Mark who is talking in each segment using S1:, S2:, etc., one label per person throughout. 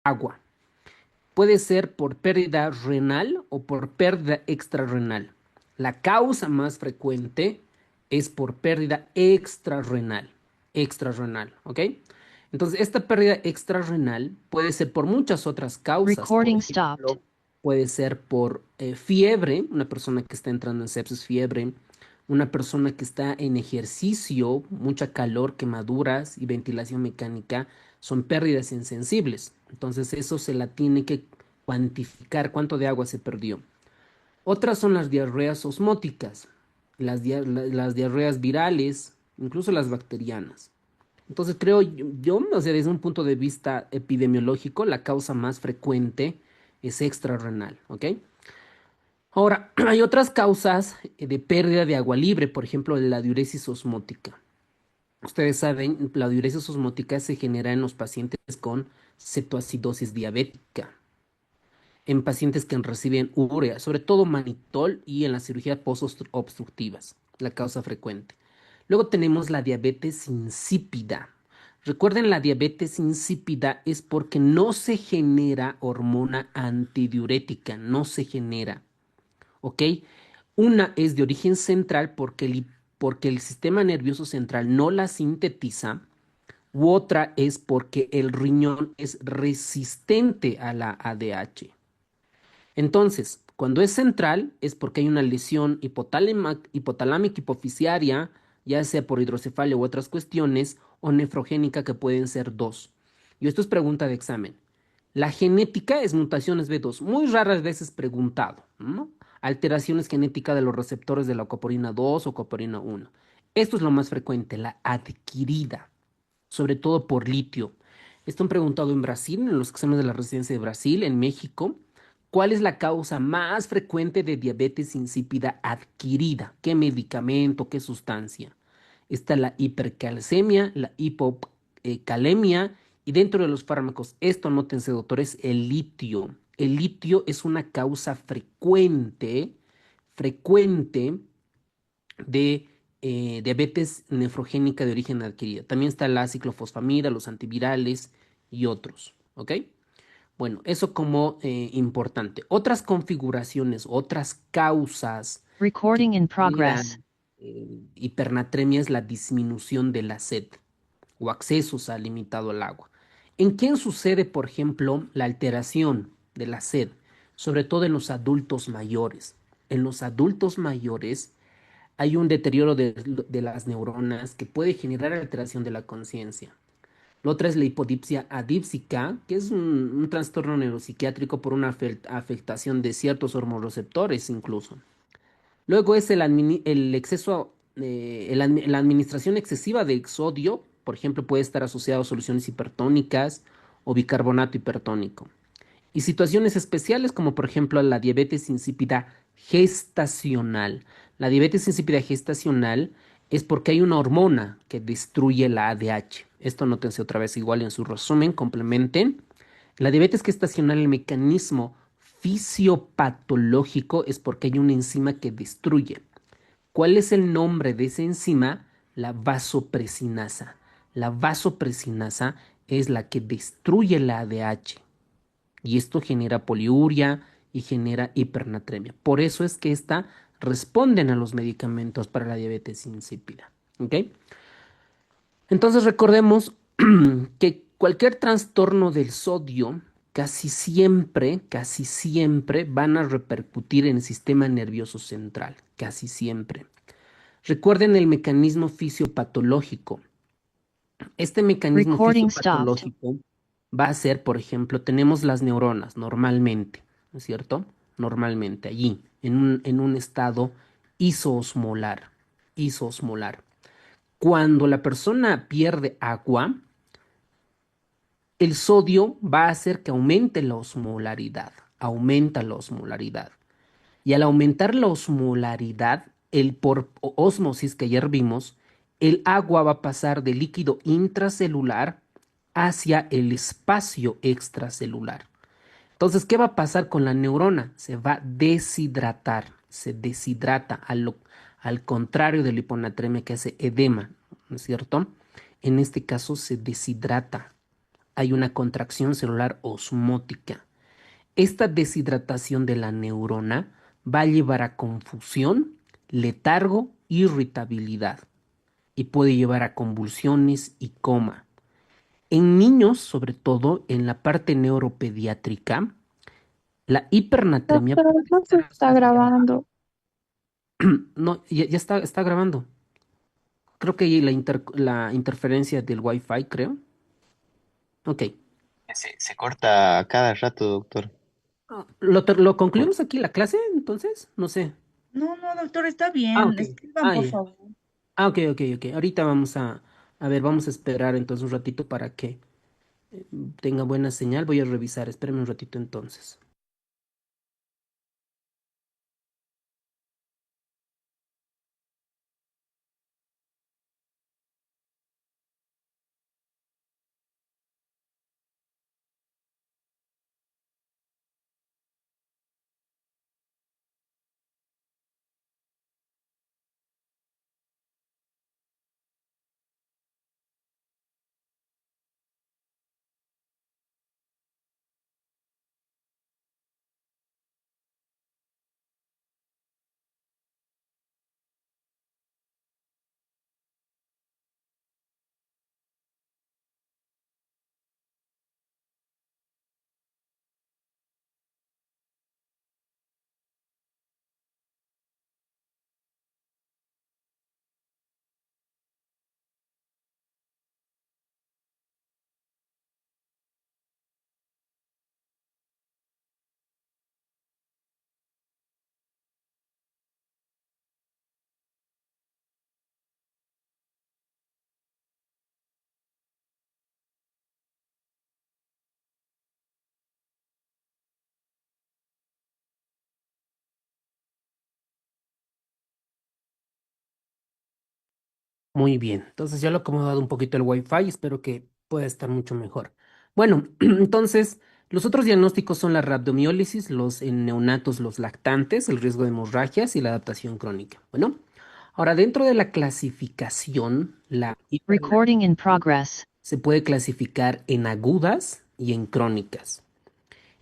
S1: agua. Puede ser por pérdida renal o por pérdida extrarrenal. La causa más frecuente es por pérdida extrarrenal. Extrarrenal, ¿ok? Entonces, esta pérdida extrarrenal puede ser por muchas otras causas. Por
S2: Recording stopped.
S1: ejemplo, puede ser por fiebre, una persona que está entrando en sepsis, fiebre, una persona que está en ejercicio, mucha calor, quemaduras y ventilación mecánica, son pérdidas insensibles. Entonces eso se la tiene que cuantificar cuánto de agua se perdió. Otras son las diarreas osmóticas, las diarreas virales, incluso las bacterianas. Entonces creo yo, o sea, desde un punto de vista epidemiológico, la causa más frecuente es extrarrenal, ¿ok? Ahora, hay otras causas de pérdida de agua libre, por ejemplo, la diuresis osmótica. Ustedes saben, la diuresis osmótica se genera en los pacientes con cetoacidosis diabética, en pacientes que reciben urea, sobre todo manitol y en la cirugía post-obstructivas, la causa frecuente. Luego tenemos la diabetes insípida. Recuerden, la diabetes insípida es porque no se genera hormona antidiurética, no se genera. ¿Ok? Una es de origen central porque el sistema nervioso central no la sintetiza, u otra es porque el riñón es resistente a la ADH. Entonces, cuando es central es porque hay una lesión hipotalámica hipoficiaria, ya sea por hidrocefalia u otras cuestiones, o nefrogénica que pueden ser dos. Y esto es pregunta de examen. La genética es mutaciones B2, muy raras veces preguntado, ¿no? Alteraciones genéticas de los receptores de la coporina 2 o coporina 1. Esto es lo más frecuente, la adquirida, sobre todo por litio. Esto han preguntado en Brasil, en los exámenes de la residencia de Brasil, en México. ¿Cuál es la causa más frecuente de diabetes insípida adquirida? ¿Qué medicamento? ¿Qué sustancia? Está la hipercalcemia, la hipocalemia y dentro de los fármacos, esto anótense doctores, el litio. El litio es una causa frecuente de diabetes nefrogénica de origen adquirida. También está la ciclofosfamida, los antivirales y otros. ¿Ok? Bueno, eso como importante. Otras configuraciones, otras causas que
S2: Recording in progress.
S1: generan hipernatremia es la disminución de la sed o accesos a limitado al agua. ¿En quién sucede, por ejemplo, la alteración de la sed? Sobre todo en los adultos mayores. En los adultos mayores hay un deterioro de las neuronas que puede generar alteración de la conciencia. La otra es la hipodipsia adípsica, que es un trastorno neuropsiquiátrico por una afectación de ciertos hormoreceptores incluso. Luego es el exceso, la administración excesiva de sodio, por ejemplo, puede estar asociado a soluciones hipertónicas o bicarbonato hipertónico. Y situaciones especiales como por ejemplo la diabetes insípida gestacional. La diabetes insípida gestacional es porque hay una hormona que destruye la ADH. Esto nótense otra vez igual en su resumen, complementen. La diabetes gestacional, el mecanismo fisiopatológico es porque hay una enzima que destruye. ¿Cuál es el nombre de esa enzima? La vasopresinasa. La vasopresinasa es la que destruye la ADH y esto genera poliuria y genera hipernatremia. Por eso es que esta responden a los medicamentos para la diabetes insípida. ¿Ok? Entonces recordemos que cualquier trastorno del sodio casi siempre van a repercutir en el sistema nervioso central, casi siempre. Recuerden el mecanismo fisiopatológico. Este mecanismo
S2: Recording stopped.
S1: fisiopatológico va a ser, por ejemplo, tenemos las neuronas normalmente, ¿no es cierto? Normalmente allí, en un estado isoosmolar, isoosmolar. Cuando la persona pierde agua, el sodio va a hacer que aumente la osmolaridad, aumenta la osmolaridad. Y al aumentar la osmolaridad, el por ósmosis que ayer vimos, el agua va a pasar del líquido intracelular hacia el espacio extracelular. Entonces, ¿qué va a pasar con la neurona? Se va a deshidratar, se deshidrata al contrario de la hiponatremia que hace edema, ¿no es cierto? En este caso se deshidrata. hay una contracción celular osmótica. Esta deshidratación de la neurona va a llevar a confusión, letargo, irritabilidad y puede llevar a convulsiones y coma. En niños, sobre todo en la parte neuropediátrica, la hipernatremia
S2: Doctor,
S1: puede
S2: no se
S1: estar
S2: está
S1: asociada.
S2: grabando.
S1: No, ya está grabando. Creo que hay la interferencia del Wi-Fi, creo. Ok.
S3: Se corta a cada rato, doctor.
S1: ¿Lo concluimos aquí la clase, entonces? No sé.
S4: No, no, doctor, está
S1: Ah,
S4: bien.
S1: ok.
S4: Escriban,
S1: Ah,
S4: por
S1: ya.
S4: favor.
S1: Ah, ok, ok, ok. Ahorita a ver, vamos a esperar entonces un ratito para que tenga buena señal. Voy a revisar. Espérame un ratito entonces. Muy bien. Entonces ya lo he acomodado un poquito el Wi-Fi. Espero que pueda estar mucho mejor. Bueno, entonces los otros diagnósticos son la rhabdomiólisis, los en neonatos, los lactantes, el riesgo de hemorragias y la adaptación crónica. Bueno, ahora dentro de la clasificación, la
S5: Recording in progress.
S1: se puede clasificar en agudas y en crónicas.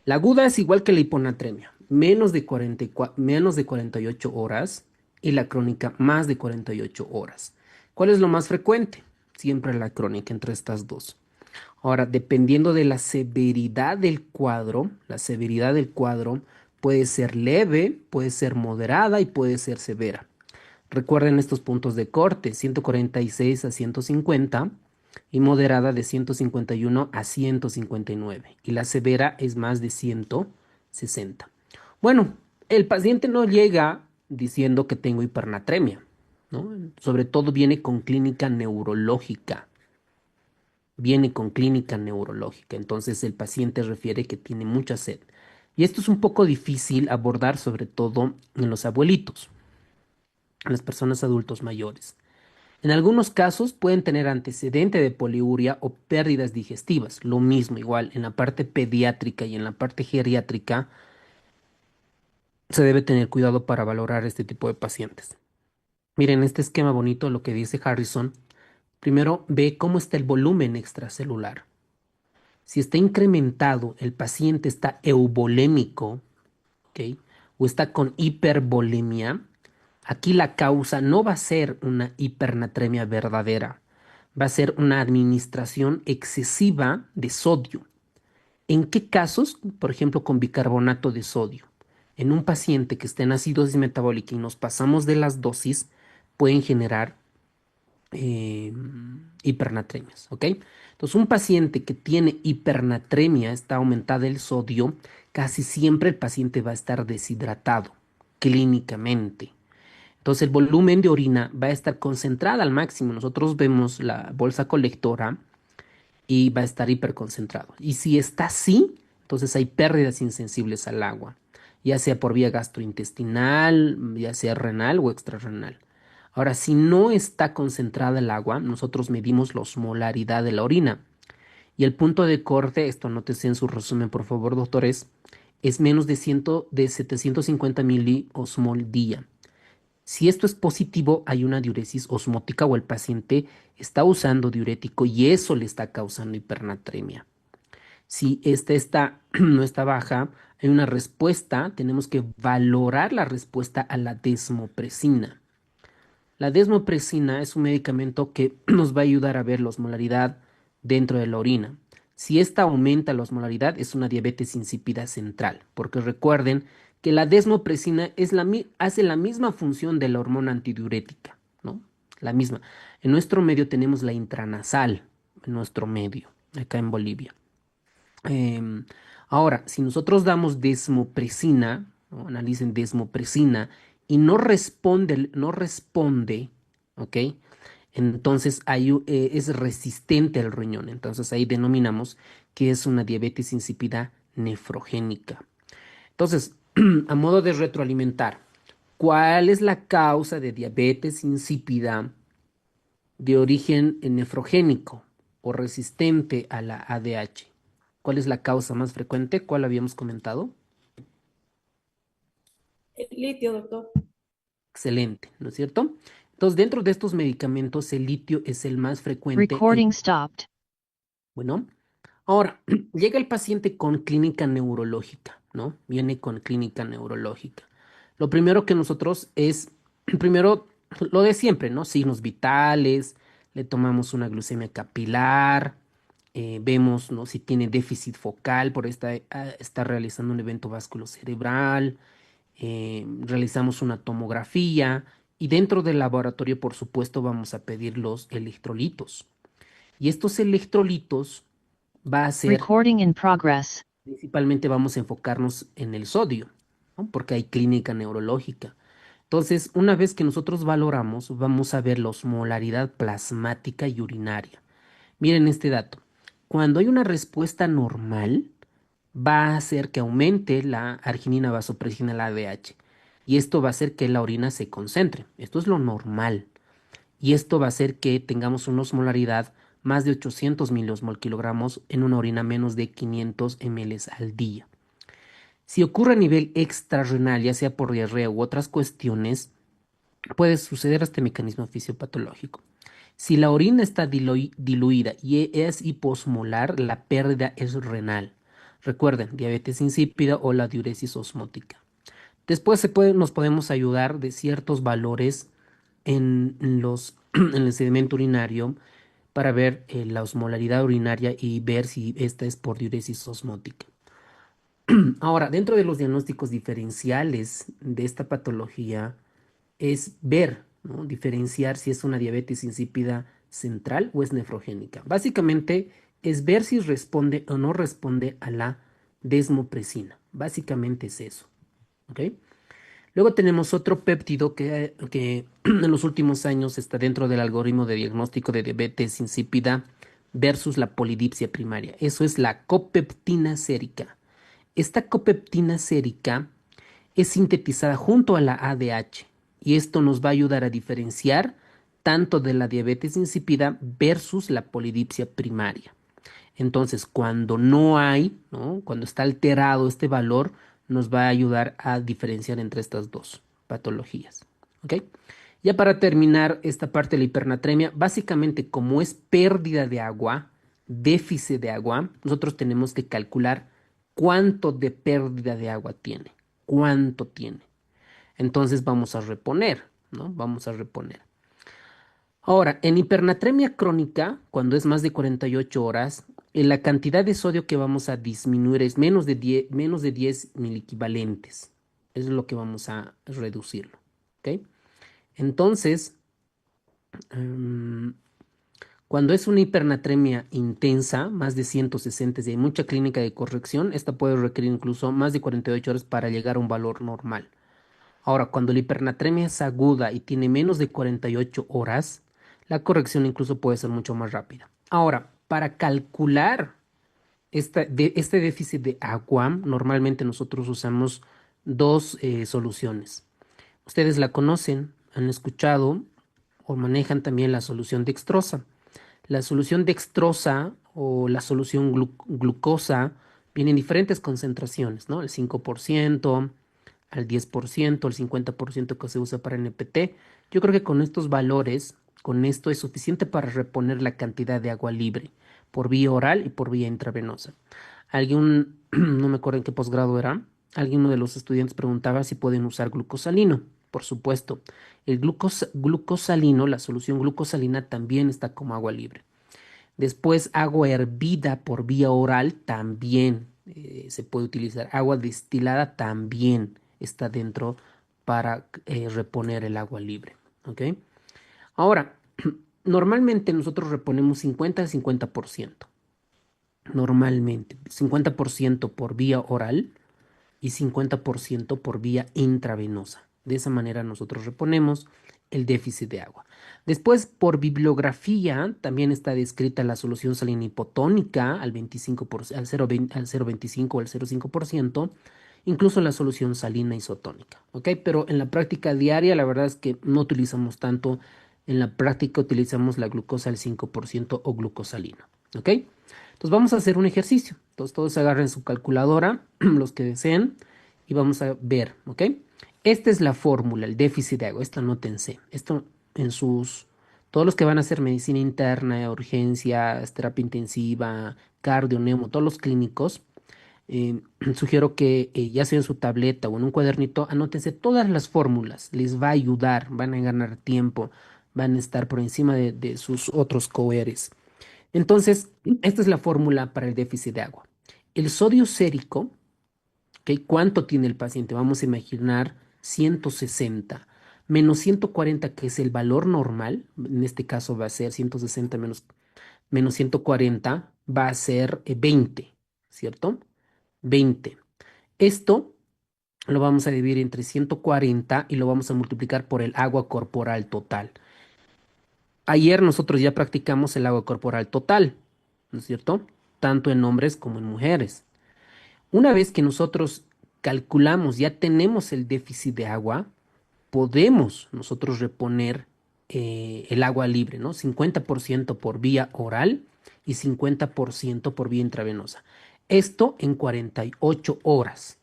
S1: La aguda es igual que la hiponatremia, menos de 48 horas y la crónica más de 48 horas. ¿Cuál es lo más frecuente? Siempre la crónica entre estas dos. Ahora, dependiendo de la severidad del cuadro puede ser leve, puede ser moderada y puede ser severa. Recuerden estos puntos de corte, 146 a 150 y moderada de 151 a 159 y la severa es más de 160. Bueno, el paciente no llega diciendo que tengo hipernatremia, ¿no? Sobre todo viene con clínica neurológica, entonces el paciente refiere que tiene mucha sed. Y esto es un poco difícil abordar, sobre todo en los abuelitos, en las personas adultos mayores. En algunos casos pueden tener antecedente de poliuria o pérdidas digestivas. Lo mismo, igual, en la parte pediátrica y en la parte geriátrica se debe tener cuidado para valorar este tipo de pacientes. Miren, este esquema bonito, lo que dice Harrison. Primero ve cómo está el volumen extracelular. Si está incrementado, el paciente está eubolémico, ¿ok? O está con hipervolemia, aquí la causa no va a ser una hipernatremia verdadera, va a ser una administración excesiva de sodio. ¿En qué casos? Por ejemplo, con bicarbonato de sodio. En un paciente que esté en acidosis metabólica y nos pasamos de las dosis, pueden generar eh, hipernatremias, ¿ok? Entonces, un paciente que tiene hipernatremia, está aumentada el sodio, casi siempre el paciente va a estar deshidratado clínicamente. Entonces, el volumen de orina va a estar concentrada al máximo. Nosotros vemos la bolsa colectora y va a estar hiperconcentrado. Y si está así, entonces hay pérdidas insensibles al agua, ya sea por vía gastrointestinal, ya sea renal o extrarrenal. Ahora, si no está concentrada el agua, nosotros medimos la osmolaridad de la orina. Y el punto de corte, esto anótese en su resumen, por favor, doctores, es menos de 750 miliosmol día. Si esto es positivo, hay una diuresis osmótica o el paciente está usando diurético y eso le está causando hipernatremia. Si no está baja, hay una respuesta, tenemos que valorar la respuesta a la desmopresina. La desmopresina es un medicamento que nos va a ayudar a ver la osmolaridad dentro de la orina. Si esta aumenta la osmolaridad, es una diabetes insípida central, porque recuerden que la desmopresina hace la misma función de la hormona antidiurética, ¿no? La misma. En nuestro medio tenemos la intranasal, en nuestro medio, acá en Bolivia. Em, Ahora, si nosotros damos desmopresina, ¿no? Analicen desmopresina y no responde, ¿ok? Entonces es resistente al riñón. Entonces ahí denominamos que es una diabetes insípida nefrogénica. Entonces, a modo de retroalimentar, ¿cuál es la causa de diabetes insípida de origen nefrogénico o resistente a la ADH? ¿Cuál es la causa más frecuente? ¿Cuál habíamos comentado?
S2: El litio, doctor.
S1: Excelente, ¿no es cierto? Entonces, dentro de estos medicamentos, el litio es el más frecuente.
S5: Recording stopped.
S1: Bueno, ahora, llega el paciente con clínica neurológica, ¿no? Viene con clínica neurológica. Lo primero que nosotros es, primero, lo de siempre, ¿no? Signos vitales, le tomamos una glucemia capilar, vemos, ¿no? Si tiene déficit focal por está realizando un evento vasculocerebral, realizamos una tomografía y dentro del laboratorio, por supuesto, vamos a pedir los electrolitos. Y estos electrolitos va a ser,
S5: Recording in progress.
S1: principalmente vamos a enfocarnos en el sodio, ¿no? Porque hay clínica neurológica. Entonces, una vez que nosotros valoramos, vamos a ver la osmolaridad plasmática y urinaria. Miren este dato. Cuando hay una respuesta normal, va a hacer que aumente la arginina vasopresina, la ADH. Y esto va a hacer que la orina se concentre. Esto es lo normal. Y esto va a hacer que tengamos una osmolaridad más de 800 miliosmol kilogramos en una orina menos de 500 ml al día. Si ocurre a nivel extrarrenal, ya sea por diarrea u otras cuestiones, puede suceder este mecanismo fisiopatológico. Si la orina está diluida y es hiposmolar, la pérdida es renal. Recuerden, diabetes insípida o la diuresis osmótica. Después nos podemos ayudar de ciertos valores en el sedimento urinario para ver la osmolaridad urinaria y ver si esta es por diuresis osmótica. Ahora, dentro de los diagnósticos diferenciales de esta patología es ver, ¿no? Diferenciar si es una diabetes insípida central o es nefrogénica. Básicamente es ver si responde o no responde a la desmopresina. Básicamente es eso. ¿Ok? Luego tenemos otro péptido que en los últimos años está dentro del algoritmo de diagnóstico de diabetes insípida versus la polidipsia primaria. Eso es la copeptina sérica. Esta copeptina sérica es sintetizada junto a la ADH y esto nos va a ayudar a diferenciar tanto de la diabetes insípida versus la polidipsia primaria. Entonces, cuando no hay, ¿no? Cuando está alterado este valor, nos va a ayudar a diferenciar entre estas dos patologías. ¿Ok? Ya para terminar esta parte de la hipernatremia, básicamente como es pérdida de agua, déficit de agua, nosotros tenemos que calcular cuánto de pérdida de agua tiene, cuánto tiene. Entonces vamos a reponer, ¿no? Vamos a reponer. Ahora, en hipernatremia crónica, cuando es más de 48 horas, la cantidad de sodio que vamos a disminuir es menos de 10 miliequivalentes. Eso es lo que vamos a reducirlo. ¿Ok? Entonces, cuando es una hipernatremia intensa, más de 160 y hay mucha clínica de corrección, esta puede requerir incluso más de 48 horas para llegar a un valor normal. Ahora, cuando la hipernatremia es aguda y tiene menos de 48 horas, la corrección incluso puede ser mucho más rápida. Ahora, para calcular este déficit de agua, normalmente nosotros usamos dos soluciones. Ustedes la conocen, han escuchado o manejan también la solución dextrosa. La solución dextrosa o la solución glucosa viene en diferentes concentraciones, ¿no? El 5%, al 10%, al 50% que se usa para NPT. Yo creo que con estos valores, con esto es suficiente para reponer la cantidad de agua libre por vía oral y por vía intravenosa. Alguien, no me acuerdo en qué posgrado era, alguno de los estudiantes preguntaba si pueden usar glucosalino. Por supuesto, el glucosalino, la solución glucosalina también está como agua libre. Después, agua hervida por vía oral también se puede utilizar. Agua destilada también está dentro para reponer el agua libre. ¿Ok? Ahora, normalmente nosotros reponemos 50 al 50%. Normalmente, 50% por vía oral y 50% por vía intravenosa. De esa manera nosotros reponemos el déficit de agua. Después, por bibliografía, también está descrita la solución salina hipotónica al 25%, al 0,25 o al 0,5%, incluso la solución salina isotónica. ¿Ok? Pero en la práctica diaria, la verdad es que no utilizamos tanto. En la práctica utilizamos la glucosa al 5% o glucosalina. ¿Ok? Entonces vamos a hacer un ejercicio. Entonces todos agarren su calculadora, los que deseen, y vamos a ver, ¿ok? Esta es la fórmula, el déficit de agua. Esto anótense. Esto en todos los que van a hacer medicina interna, urgencias, terapia intensiva, cardio, neumo, todos los clínicos, eh, sugiero que ya sea en su tableta o en un cuadernito, anótense todas las fórmulas. Les va a ayudar, van a ganar tiempo, van a estar por encima de sus otros coeres. Entonces, esta es la fórmula para el déficit de agua. El sodio sérico, ¿ok? ¿Cuánto tiene el paciente? Vamos a imaginar 160 menos 140, que es el valor normal. En este caso va a ser 160 menos 140, va a ser 20, ¿cierto? 20. Esto lo vamos a dividir entre 140 y lo vamos a multiplicar por el agua corporal total. Ayer nosotros ya practicamos el agua corporal total, ¿no es cierto? Tanto en hombres como en mujeres. Una vez que nosotros calculamos, ya tenemos el déficit de agua, podemos nosotros reponer el agua libre, ¿no? 50% por vía oral y 50% por vía intravenosa. Esto en 48 horas.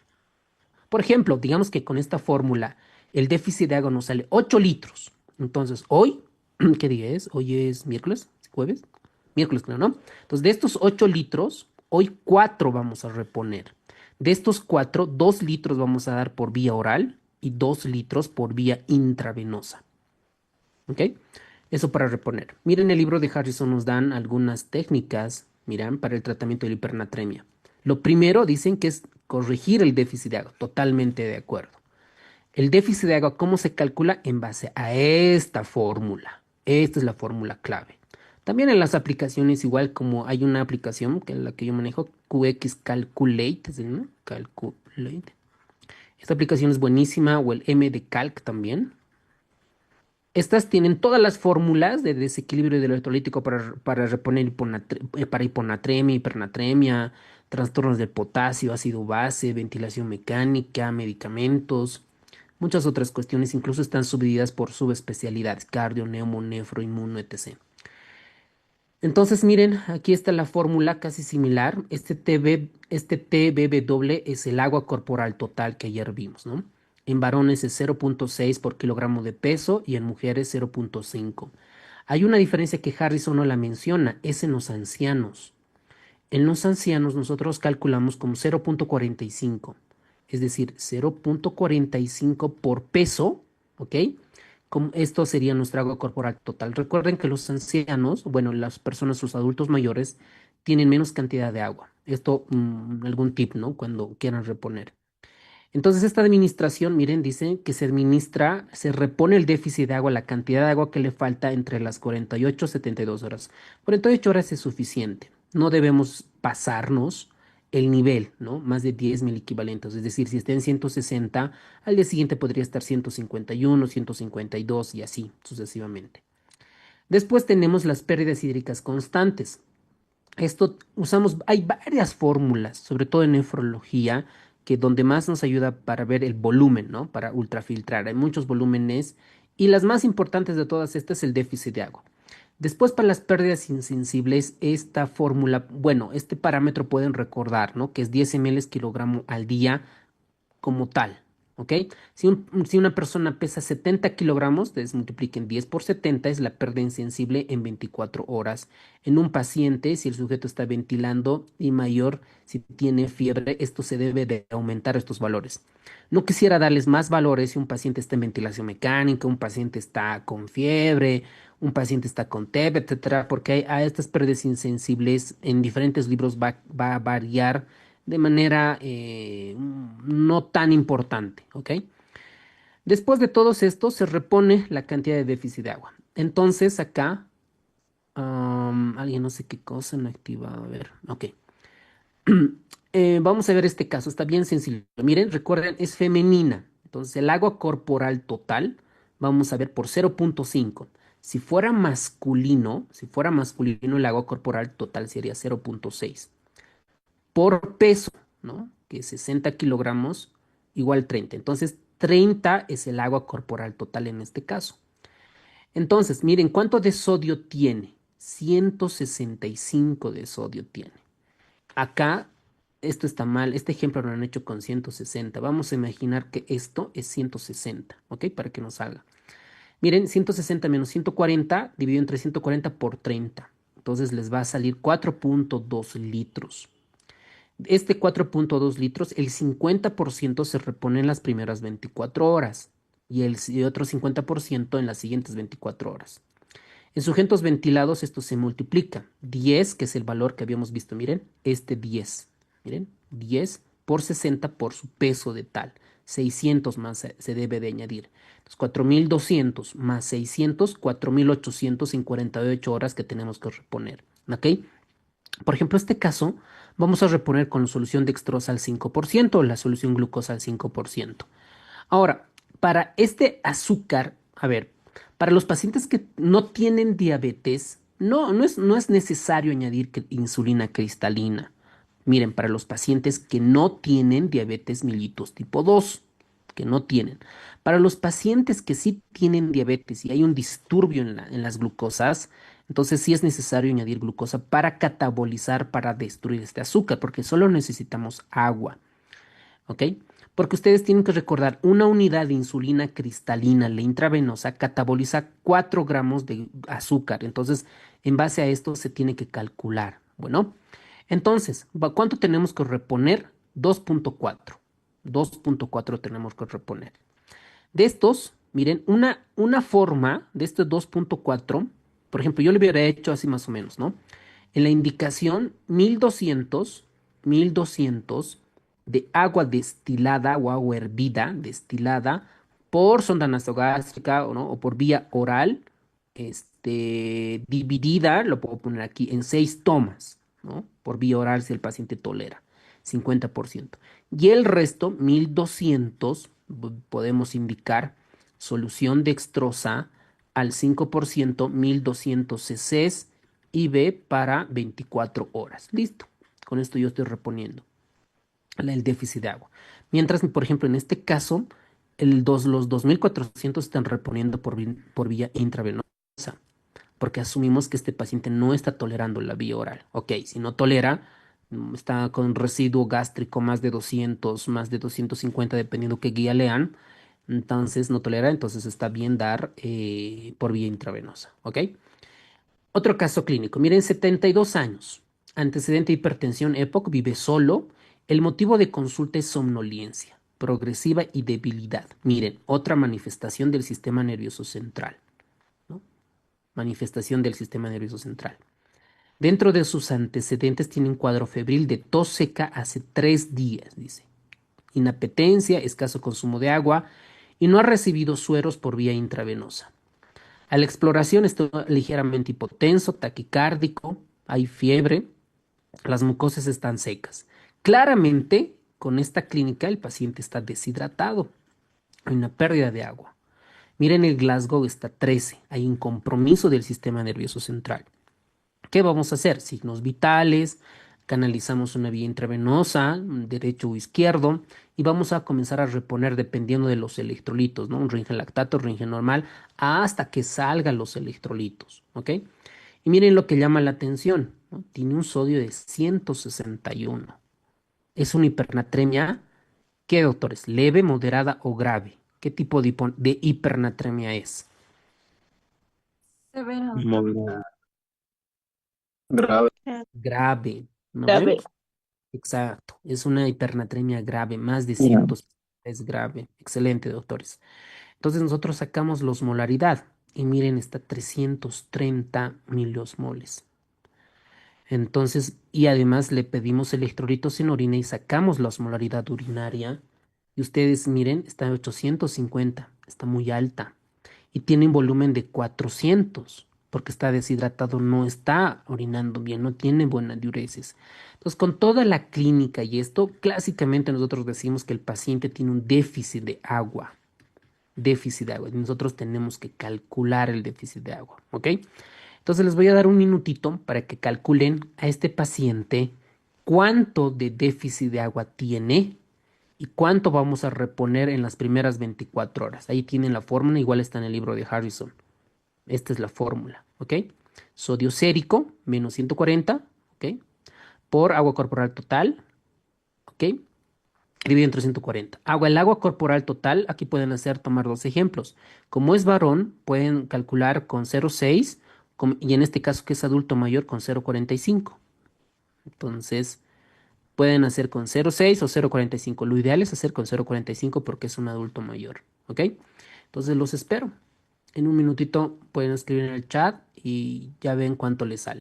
S1: Por ejemplo, digamos que con esta fórmula el déficit de agua nos sale 8 litros. Entonces, hoy, ¿qué día es? Hoy es miércoles, jueves, miércoles, creo, ¿no? Entonces, de estos 8 litros, hoy 4 vamos a reponer. De estos 4, 2 litros vamos a dar por vía oral y 2 litros por vía intravenosa. ¿Ok? Eso para reponer. Miren, el libro de Harrison nos dan algunas técnicas, miran, para el tratamiento de la hipernatremia. Lo primero dicen que es corregir el déficit de agua. Totalmente de acuerdo. El déficit de agua, ¿cómo se calcula? En base a esta fórmula. Esta es la fórmula clave. También en las aplicaciones, igual como hay una aplicación que es la que yo manejo, QX Calculate, ¿no? Calculate. Esta aplicación es buenísima, o el MD Calc también. Estas tienen todas las fórmulas de desequilibrio del electrolítico para reponer para hiponatremia, hipernatremia, trastornos del potasio, ácido base, ventilación mecánica, medicamentos, muchas otras cuestiones, incluso están subdivididas por subespecialidades, cardio, neumo, nefro, inmuno, etc. Entonces, miren, aquí está la fórmula casi similar. Este TBW es el agua corporal total que ayer vimos, ¿no? En varones es 0,6 por kilogramo de peso y en mujeres 0,5. Hay una diferencia que Harrison no la menciona, es en los ancianos. En los ancianos nosotros calculamos como 0,45, es decir, 0,45 por peso, ¿ok? Esto sería nuestra agua corporal total. Recuerden que los ancianos, bueno, las personas, los adultos mayores, tienen menos cantidad de agua. Esto, algún tip, ¿no? Cuando quieran reponer. Entonces, esta administración, miren, dice que se administra, se repone el déficit de agua, la cantidad de agua que le falta entre las 48 y 72 horas. 48 horas es suficiente. No debemos pasarnos el nivel, ¿no? Más de 10.000 equivalentes. Es decir, si está en 160, al día siguiente podría estar 151, 152 y así sucesivamente. Después tenemos las pérdidas hídricas constantes. Hay varias fórmulas, sobre todo en nefrología, que donde más nos ayuda para ver el volumen, ¿no? Para ultrafiltrar. Hay muchos volúmenes y las más importantes de todas estas es el déficit de agua. Después, para las pérdidas insensibles, esta fórmula, bueno, este parámetro pueden recordar, ¿no? Que es 10 ml kilogramo al día como tal, ¿ok? Si una persona pesa 70 kilogramos, entonces multipliquen 10 por 70, es la pérdida insensible en 24 horas. En un paciente, si el sujeto está ventilando y mayor, si tiene fiebre, esto se debe de aumentar estos valores. No quisiera darles más valores si un paciente está en ventilación mecánica, un paciente está con fiebre, un paciente está con TEP, etcétera, porque a estas pérdidas insensibles en diferentes libros va a variar de manera no tan importante, ¿ok? Después de todos estos se repone la cantidad de déficit de agua. Entonces acá, alguien no sé qué cosa no ha activado, a ver, ok. Vamos a ver este caso, está bien sencillo. Miren, recuerden, es femenina. Entonces el agua corporal total, vamos a ver por 0.5. Si fuera masculino, el agua corporal total sería 0.6 por peso, ¿no? Que es 60 kilogramos igual 30. Entonces, 30 es el agua corporal total en este caso. Entonces, miren, ¿cuánto de sodio tiene? 165 de sodio tiene. Acá, esto está mal. Este ejemplo lo han hecho con 160. Vamos a imaginar que esto es 160, ¿ok? Para que nos salga. Miren, 160 menos 140 dividido entre 140 por 30. Entonces les va a salir 4.2 litros. Este 4.2 litros, el 50% se repone en las primeras 24 horas y el otro 50% en las siguientes 24 horas. En sujetos ventilados esto se multiplica. 10, que es el valor que habíamos visto, miren, este 10. Miren, 10 por 60 por su peso de tal. 600 más se debe de añadir. Entonces, 4.200 más 600, 4.800 en 48 horas que tenemos que reponer. ¿Ok? Por ejemplo, este caso vamos a reponer con la solución dextrosa al 5% o la solución glucosa al 5%. Ahora, para este azúcar, a ver, para los pacientes que no tienen diabetes, no es necesario añadir insulina cristalina. Miren, para los pacientes que no tienen diabetes mellitus tipo 2, que no tienen. Para los pacientes que sí tienen diabetes y hay un disturbio en las glucosas, entonces sí es necesario añadir glucosa para catabolizar, para destruir este azúcar, porque solo necesitamos agua, ¿ok? Porque ustedes tienen que recordar, una unidad de insulina cristalina, la intravenosa, cataboliza 4 gramos de azúcar. Entonces, en base a esto se tiene que calcular. Bueno, entonces, ¿cuánto tenemos que reponer? 2.4. 2.4 tenemos que reponer. De estos, miren, una forma de este 2.4, por ejemplo, yo le hubiera hecho así más o menos, ¿no? En la indicación 1200 de agua destilada o agua hervida, destilada, por sonda nasogástrica o, ¿no? o por vía oral, dividida, lo puedo poner aquí, en 6 tomas, ¿no? Por vía oral si el paciente tolera, 50%. Y el resto, 1200 podemos indicar solución dextrosa al 5%, 1200 cc's IV para 24 horas. Listo. Con esto yo estoy reponiendo el déficit de agua. Mientras, por ejemplo, en este caso, los 2400 están reponiendo por vía intravenosa, porque asumimos que este paciente no está tolerando la vía oral. Ok, si no tolera, está con residuo gástrico más de 200, más de 250, dependiendo qué guía lean, entonces no tolera, entonces está bien dar por vía intravenosa. Ok. Otro caso clínico. Miren, 72 años. Antecedente de hipertensión EPOC, vive solo. El motivo de consulta es somnolencia progresiva y debilidad. Miren, otra manifestación del sistema nervioso central, ¿no? Manifestación del sistema nervioso central. Dentro de sus antecedentes tiene un cuadro febril de tos seca hace 3 días, dice. Inapetencia, escaso consumo de agua y no ha recibido sueros por vía intravenosa. A la exploración está ligeramente hipotenso, taquicárdico, hay fiebre, las mucosas están secas. Claramente, con esta clínica el paciente está deshidratado, hay una pérdida de agua. Miren, el Glasgow está 13, hay un compromiso del sistema nervioso central. ¿Qué vamos a hacer? Signos vitales, canalizamos una vía intravenosa, derecho o izquierdo, y vamos a comenzar a reponer dependiendo de los electrolitos, ¿no? Un Ringen lactato, Ringen normal, hasta que salgan los electrolitos, ¿ok? Y miren lo que llama la atención, ¿no? Tiene un sodio de 161. Es una hipernatremia ¿Qué, doctores? ¿Leve, moderada o grave? ¿Qué tipo de hipernatremia es?
S2: Severa.
S3: Muy grave.
S1: Grave, ¿no ven?
S2: Grave.
S1: Exacto, es una hipernatremia grave, más de
S3: Ya.
S1: 100 es grave. Excelente, doctores. Entonces nosotros sacamos la osmolaridad y miren, está 330 miliosmoles. Entonces, y además le pedimos electrolitos en orina y sacamos la osmolaridad urinaria. Y ustedes miren, está en 850, está muy alta. Y tiene un volumen de 400, porque está deshidratado, no está orinando bien, no tiene buena diuresis. Entonces, con toda la clínica y esto, clásicamente nosotros decimos que el paciente tiene un déficit de agua. Déficit de agua. Y nosotros tenemos que calcular el déficit de agua, ¿ok? Entonces les voy a dar un minutito para que calculen a este paciente cuánto de déficit de agua tiene y cuánto vamos a reponer en las primeras 24 horas. Ahí tienen la fórmula, igual está en el libro de Harrison. Esta es la fórmula, ¿ok? Sodio sérico, menos 140, ¿ok? Por agua corporal total, ¿ok? Dividido entre 140. El agua corporal total, aquí pueden tomar dos ejemplos. Como es varón, pueden calcular con 0,6 y en este caso que es adulto mayor con 0,45. Entonces, pueden hacer con 0,6 o 0,45. Lo ideal es hacer con 0,45 porque es un adulto mayor, ¿ok? Entonces los espero. En un minutito pueden escribir en el chat y ya ven cuánto les sale.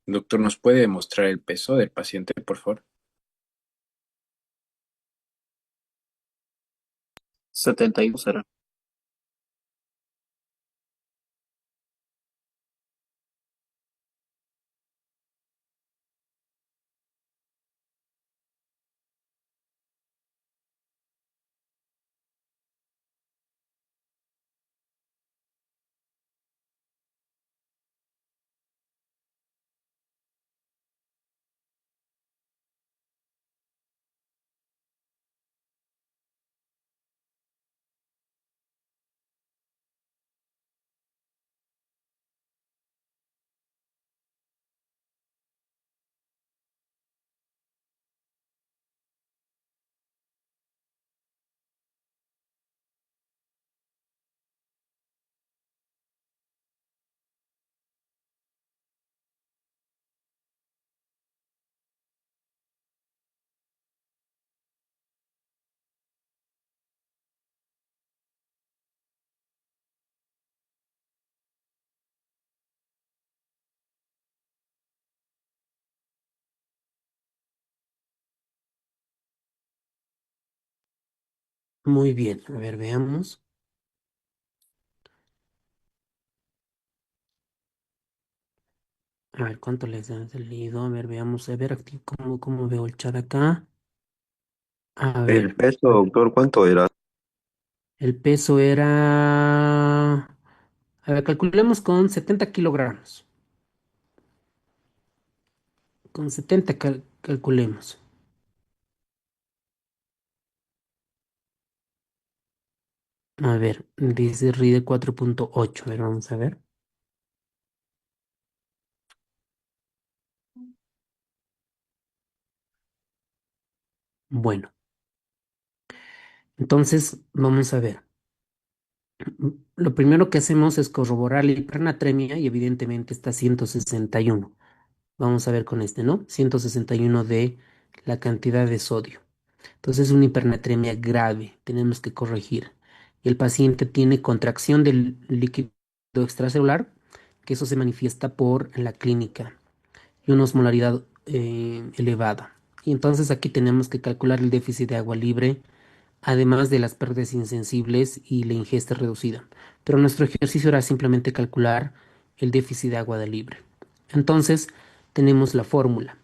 S4: Doctor, ¿nos puede demostrar el peso del paciente, por favor?
S3: 71 será.
S1: Muy bien, a ver, veamos. A ver, ¿cuánto les han salido? A ver, veamos, a ver aquí cómo veo el chat acá. A
S6: El
S1: ver,
S6: peso, doctor, ¿cuánto era?
S1: el peso era... A ver, calculemos con 70 kilogramos. Con 70 calculemos. A ver, dice RIDE 4,8. A ver, vamos a ver. Bueno, entonces vamos a ver. Lo primero que hacemos es corroborar la hipernatremia y evidentemente está 161. Vamos a ver con este, ¿no? 161 de la cantidad de sodio. Entonces es una hipernatremia grave, tenemos que corregir. Y el paciente tiene contracción del líquido extracelular, que eso se manifiesta por la clínica, y una osmolaridad elevada. Y entonces aquí tenemos que calcular el déficit de agua libre, además de las pérdidas insensibles y la ingesta reducida. Pero nuestro ejercicio era simplemente calcular el déficit de agua de libre. Entonces tenemos la fórmula.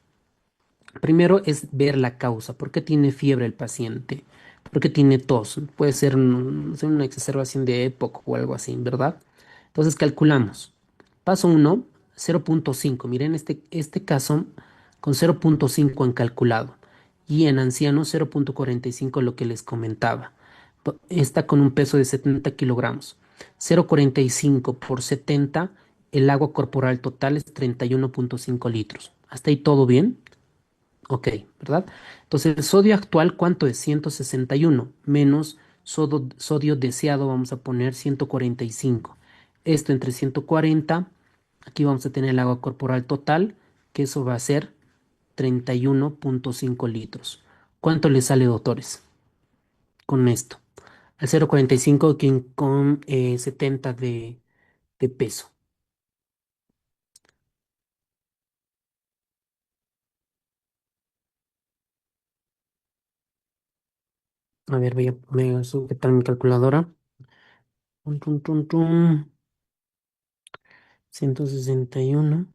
S1: Primero es ver la causa. ¿Por qué tiene fiebre el paciente? ¿Por qué tiene tos? Puede ser una exacerbación de EPOC o algo así, ¿verdad? Entonces calculamos. Paso 1, 0.5. Miren, este caso con 0.5 han calculado. Y en ancianos 0.45 lo que les comentaba. Está con un peso de 70 kilogramos. 0.45 por 70, el agua corporal total es 31.5 litros. ¿Hasta ahí todo bien? Ok, ¿verdad? Entonces, el sodio actual, ¿cuánto es? 161 menos sodio deseado, vamos a poner 145. Esto entre 140, aquí vamos a tener el agua corporal total, que eso va a ser 31.5 litros. ¿Cuánto le sale, doctores, con esto? Al 0.45 con 70 de peso. A ver, voy a sujetar mi calculadora. Tum, tum, tum, tum. 161.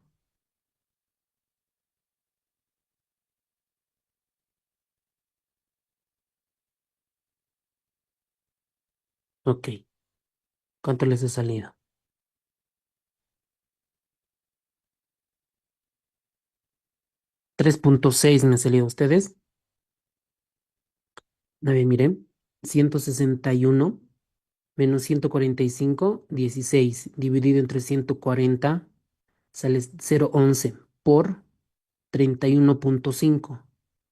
S1: Ok, ¿cuánto les ha salido? 3.6 me ha salido a ustedes. A ver, miren, 161 menos 145, 16, dividido entre 140, sale 0.11 por 31.5,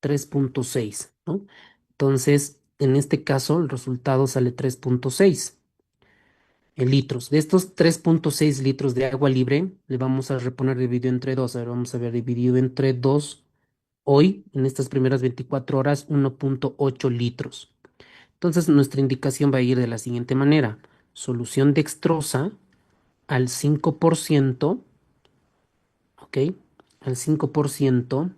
S1: 3.6, ¿no? Entonces, en este caso, el resultado sale 3.6 en litros. De estos 3.6 litros de agua libre, le vamos a reponer dividido entre 2. A ver, vamos a ver dividido entre 2. Hoy, en estas primeras 24 horas, 1.8 litros. Entonces, nuestra indicación va a ir de la siguiente manera. Solución dextrosa al 5%, ¿ok? Al 5%,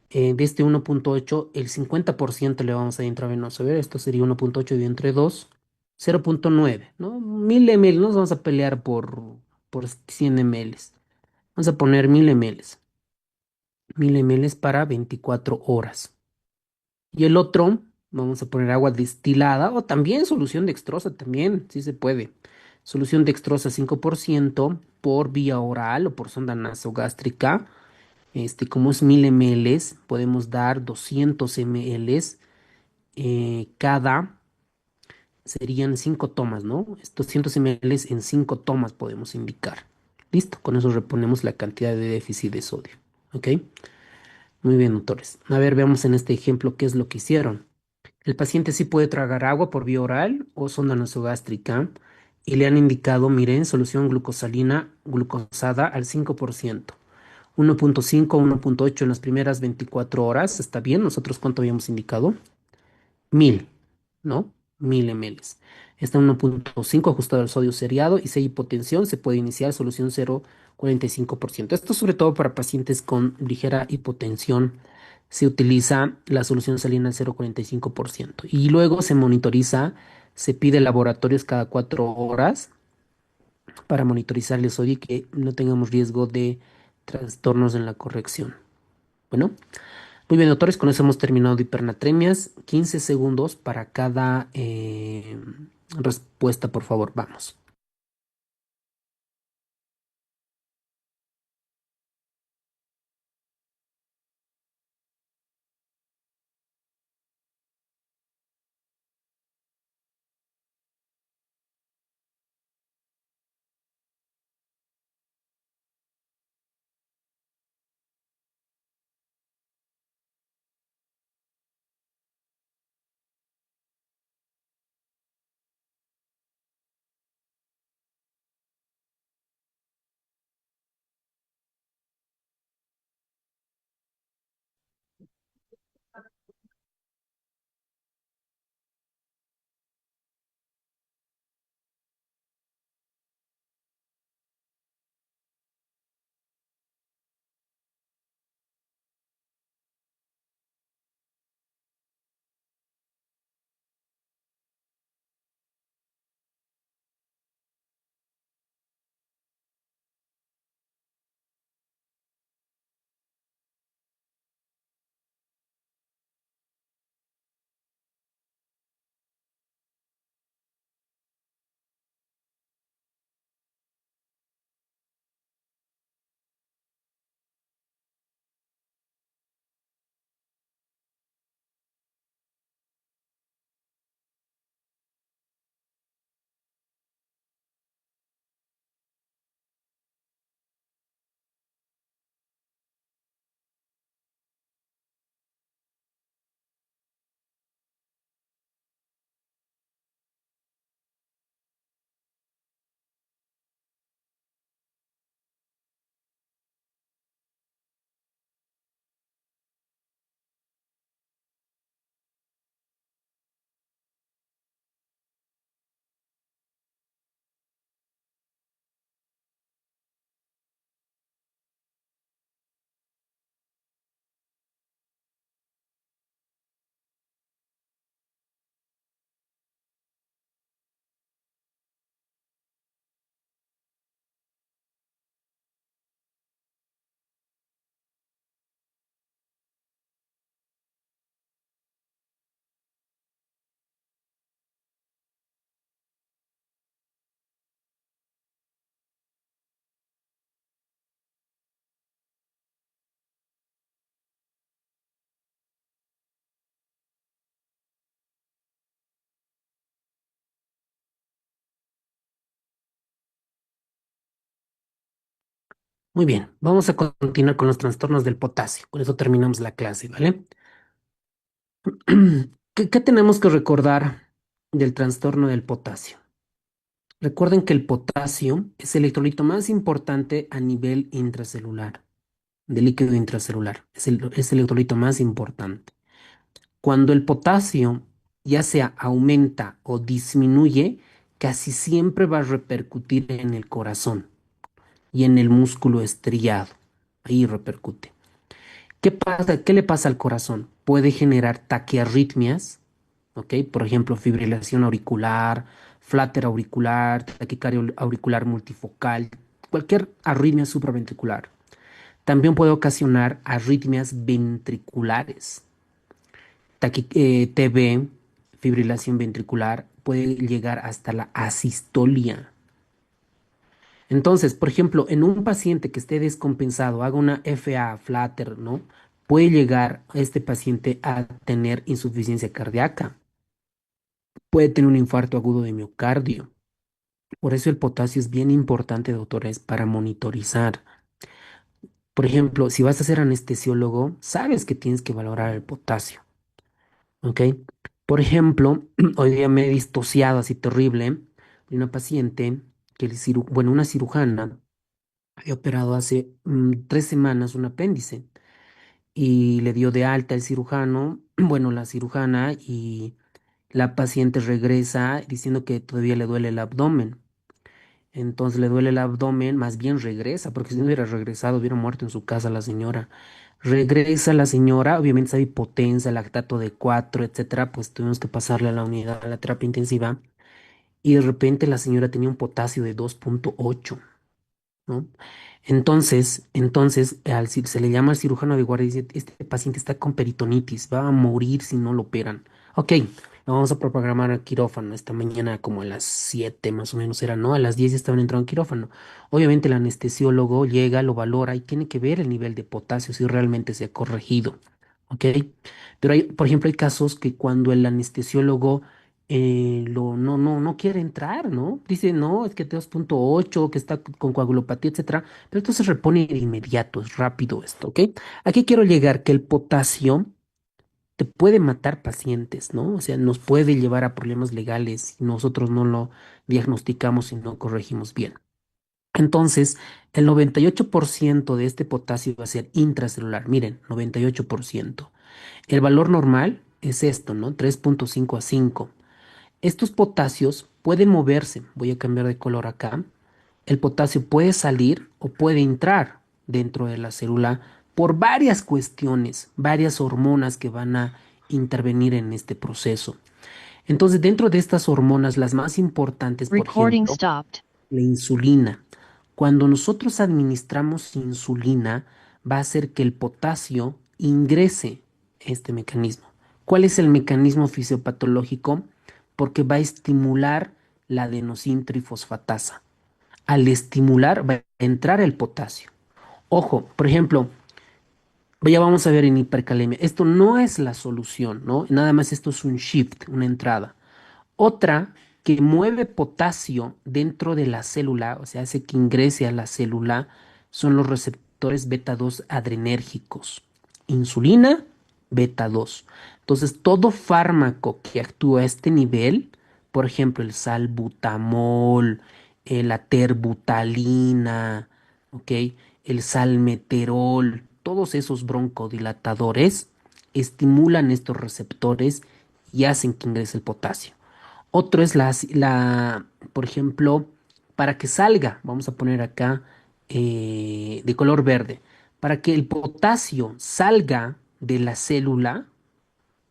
S1: de este 1.8, el 50% le vamos a dar intravenoso. A ver, esto sería 1.8 dividido entre 2, 0.9, ¿no? 1000 ml, nos vamos a pelear por 100 ml. Vamos a poner 1000 ml. 1000 ml para 24 horas. Y el otro, vamos a poner agua destilada o también solución dextrosa, también, sí se puede. Solución dextrosa 5% por vía oral o por sonda nasogástrica. Como es 1000 ml, podemos dar 200 ml cada, serían 5 tomas, ¿no? Estos 200 ml en 5 tomas podemos indicar. Listo, con eso reponemos la cantidad de déficit de sodio. ¿Ok? Muy bien, doctores. A ver, veamos en este ejemplo qué es lo que hicieron. El paciente sí puede tragar agua por vía oral o sonda nasogástrica y le han indicado, miren, solución glucosalina glucosada al 5%. 1.5, 1.8 en las primeras 24 horas. ¿Está bien? ¿Nosotros cuánto habíamos indicado? 1000, ¿no? 1000 ml. Está 1.5 ajustado al sodio seriado y si hay hipotensión se puede iniciar solución 0,45%. Esto sobre todo para pacientes con ligera hipotensión se utiliza la solución salina al 0,45% y luego se monitoriza, se pide laboratorios cada 4 horas para monitorizar el sodio y que no tengamos riesgo de trastornos en la corrección. Bueno. Muy bien, doctores, con eso hemos terminado de hipernatremias. 15 segundos para cada respuesta, por favor. Vamos. Muy bien, vamos a continuar con los trastornos del potasio. Con eso terminamos la clase, ¿vale? ¿Qué tenemos que recordar del trastorno del potasio? Recuerden que el potasio es el electrolito más importante a nivel intracelular, de líquido intracelular. Es el electrolito más importante. Cuando el potasio ya sea aumenta o disminuye, casi siempre va a repercutir en el corazón y en el músculo estriado. Ahí repercute. ¿Qué pasa? ¿Qué le pasa al corazón? Puede generar taquiarritmias, ¿ok? Por ejemplo, fibrilación auricular, flutter auricular, taquicardia auricular multifocal, cualquier arritmia supraventricular. También puede ocasionar arritmias ventriculares, TB, fibrilación ventricular, puede llegar hasta la asistolia. Entonces, por ejemplo, en un paciente que esté descompensado, haga una FA, flutter, ¿no? Puede llegar este paciente a tener insuficiencia cardíaca, puede tener un infarto agudo de miocardio. Por eso el potasio es bien importante, doctores, para monitorizar. Por ejemplo, si vas a ser anestesiólogo, sabes que tienes que valorar el potasio, ¿ok? Por ejemplo, hoy día me he disociado así terrible de una paciente bueno, una cirujana había operado hace 3 semanas un apéndice y le dio de alta el cirujano, bueno, la cirujana, y la paciente regresa diciendo que todavía le duele el abdomen. Entonces le duele el abdomen, más bien regresa, porque si no hubiera regresado, hubiera muerto en su casa la señora. Regresa la señora, obviamente sabe hipotensa, lactato de 4, etcétera, pues tuvimos que pasarle a la unidad, a la terapia intensiva, y de repente la señora tenía un potasio de 2,8, ¿no? Entonces se le llama al cirujano de guardia y dice, este paciente está con peritonitis, va a morir si no lo operan. Ok, lo vamos a programar al quirófano esta mañana como a las 7 más o menos era, ¿no? A las 10 ya estaban entrando al quirófano. Obviamente el anestesiólogo llega, lo valora y tiene que ver el nivel de potasio si realmente se ha corregido, ¿ok? Pero por ejemplo, hay casos que cuando el anestesiólogo no quiere entrar, ¿no? Dice, no, es que 2,8, que está con coagulopatía, etcétera. Pero entonces repone de inmediato, es rápido esto, ¿ok? Aquí quiero llegar que el potasio te puede matar pacientes, ¿no? O sea, nos puede llevar a problemas legales si nosotros no lo diagnosticamos y no corregimos bien. Entonces, el 98% de este potasio va a ser intracelular. Miren, 98%. El valor normal es esto, ¿no? 3,5 a 5. Estos potasios pueden moverse. Voy a cambiar de color acá. El potasio puede salir o puede entrar dentro de la célula por varias cuestiones, varias hormonas que van a intervenir en este proceso. Entonces, dentro de estas hormonas, las más importantes, por
S5: Recording
S1: ejemplo,
S5: stopped.
S1: la insulina. Cuando nosotros administramos insulina, va a hacer que el potasio ingrese este mecanismo. ¿Cuál es el mecanismo fisiopatológico? Porque va a estimular la adenosina trifosfatasa. Al estimular va a entrar el potasio. Ojo, por ejemplo, ya vamos a ver en hipercalemia. Esto no es la solución, ¿no? Nada más esto es un shift, una entrada. Otra que mueve potasio dentro de la célula, o sea, hace que ingrese a la célula, son los receptores beta 2 adrenérgicos. Insulina, beta 2. Entonces, todo fármaco que actúa a este nivel, por ejemplo, el salbutamol, la terbutalina, ¿ok? El salmeterol, todos esos broncodilatadores estimulan estos receptores y hacen que ingrese el potasio. Otro es por ejemplo, para que salga, vamos a poner acá de color verde, para que el potasio salga de la célula,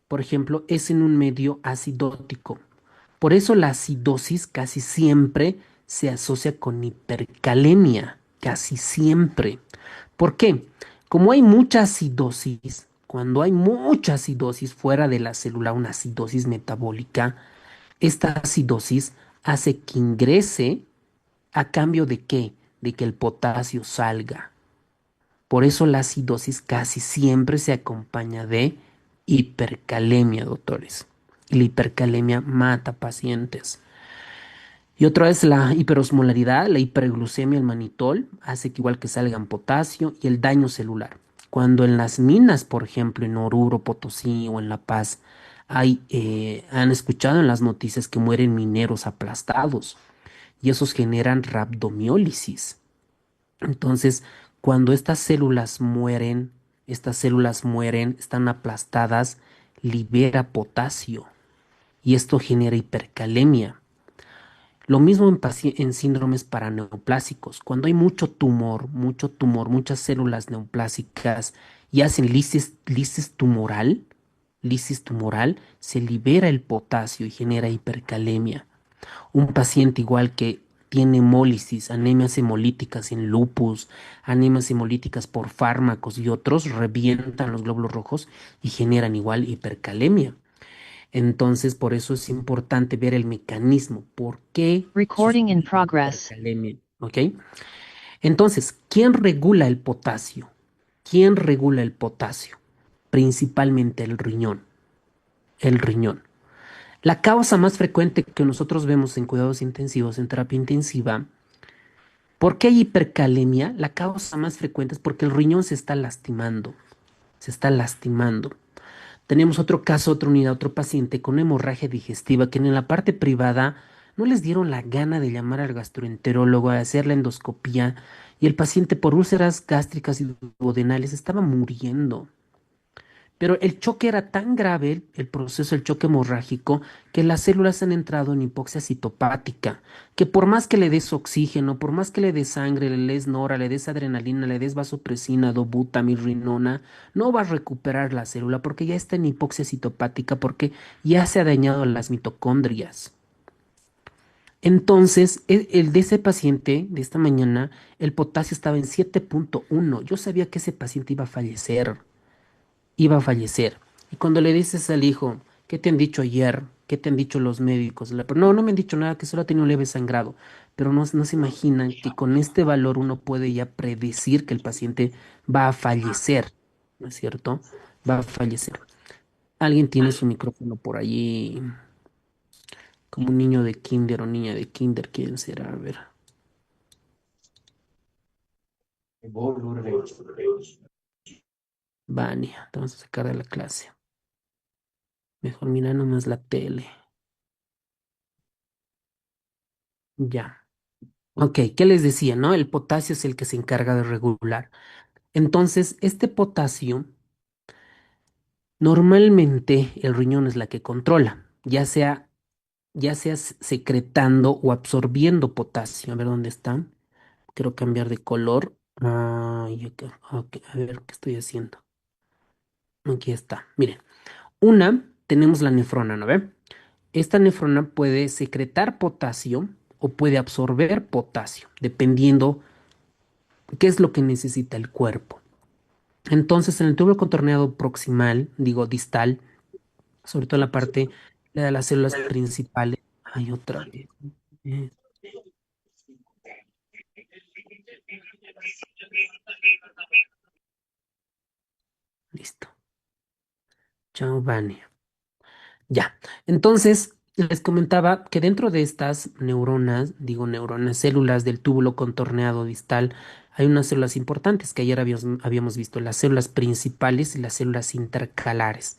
S1: por ejemplo, es en un medio acidótico. Por eso la acidosis casi siempre se asocia con hipercalemia, casi siempre. ¿Por qué? Como hay mucha acidosis, cuando hay mucha acidosis fuera de la célula, una acidosis metabólica, esta acidosis hace que ingrese a cambio de qué? De que el potasio salga. Por eso la acidosis casi siempre se acompaña de hipercalemia, doctores. Y la hipercalemia mata pacientes. Y otra es la hiperosmolaridad, la hiperglucemia, el manitol, hace que igual que salgan potasio y el daño celular. Cuando en las minas, por ejemplo, en Oruro, Potosí o en La Paz, han escuchado en las noticias que mueren mineros aplastados y esos generan rhabdomiólisis. Entonces, cuando estas células mueren, están aplastadas, libera potasio y esto genera hipercalemia. Lo mismo en síndromes paraneoplásicos. Cuando hay mucho tumor, muchas células neoplásicas y hacen lisis tumoral, se libera el potasio y genera hipercalemia. Un paciente igual que tiene hemólisis, anemias hemolíticas en lupus, anemias hemolíticas por fármacos y otros, revientan los glóbulos rojos y generan igual hipercalemia. Entonces, por eso es importante ver el mecanismo. ¿Por qué
S5: Recording in
S1: sucede la
S5: progress.
S1: hipercalemia? ¿Ok? Entonces, ¿quién regula el potasio? ¿Quién regula el potasio? Principalmente el riñón. El riñón. La causa más frecuente que nosotros vemos en cuidados intensivos, en terapia intensiva, ¿por qué hay hipercalemia? La causa más frecuente es porque el riñón se está lastimando. Se está lastimando. Tenemos otro caso, otra unidad, otro paciente con hemorragia digestiva que en la parte privada no les dieron la gana de llamar al gastroenterólogo a hacer la endoscopía y el paciente por úlceras gástricas y duodenales estaba muriendo. Pero el choque era tan grave, el proceso del choque hemorrágico, que las células han entrado en hipoxia citopática, que por más que le des oxígeno, por más que le des sangre, le des nora, le des adrenalina, le des vasopresina, dobutamilrinona, no va a recuperar la célula porque ya está en hipoxia citopática, porque ya se ha dañado las mitocondrias. Entonces, el de ese paciente de esta mañana, el potasio estaba en 7.1. Yo sabía que ese paciente iba a fallecer, iba a fallecer. Y cuando le dices al hijo, ¿qué te han dicho ayer? ¿Qué te han dicho los médicos? No, no me han dicho nada, que solo ha tenido un leve sangrado. Pero no se imaginan que con este valor uno puede ya predecir que el paciente va a fallecer, ¿no es cierto? Va a fallecer. Alguien tiene su micrófono por allí, como un niño de kinder o niña de kinder, ¿quién será? A ver. Vania, te vamos a sacar de la clase. Mejor mira nomás la tele. Ya. Ok, ¿qué les decía, no? El potasio es el que se encarga de regular. Entonces, este potasio, normalmente el riñón es la que controla, ya sea secretando o absorbiendo potasio. A ver dónde está. Quiero cambiar de color. Ah, ok, a ver qué estoy haciendo. Aquí está. Miren, tenemos la nefrona, ¿no ve? Esta nefrona puede secretar potasio o puede absorber potasio, dependiendo qué es lo que necesita el cuerpo. Entonces, en el túbulo contorneado proximal, digo distal, sobre todo en la parte de las células principales, hay otra vez. eh, Listo. Chao, Vania. Ya. Entonces, les comentaba que dentro de estas neuronas, digo neuronas, células del túbulo contorneado distal, hay unas células importantes que ayer habíamos visto, las células principales y las células intercalares.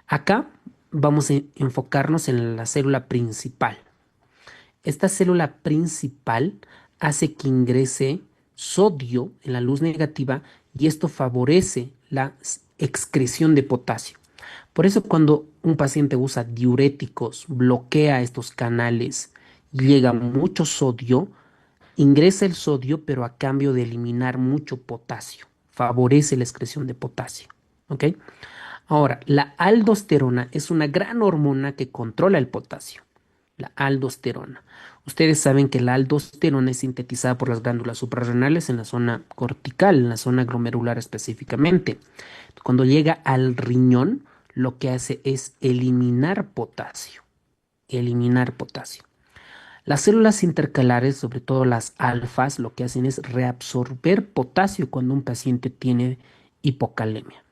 S1: Acá vamos a enfocarnos en la célula principal. Esta célula principal hace que ingrese sodio en la luz negativa y esto favorece la excreción de potasio. Por eso cuando un paciente usa diuréticos, bloquea estos canales y llega mucho sodio, ingresa el sodio pero a cambio de eliminar mucho potasio. Favorece la excreción de potasio. ¿Ok? Ahora, la aldosterona es una gran hormona que controla el potasio. La aldosterona. Ustedes saben que la aldosterona es sintetizada por las glándulas suprarrenales en la zona cortical, en la zona glomerular específicamente. Cuando llega al riñón, lo que hace es eliminar potasio. Eliminar potasio. Las células intercalares, sobre todo las alfas, lo que hacen es reabsorber potasio cuando un paciente tiene hipocalemia.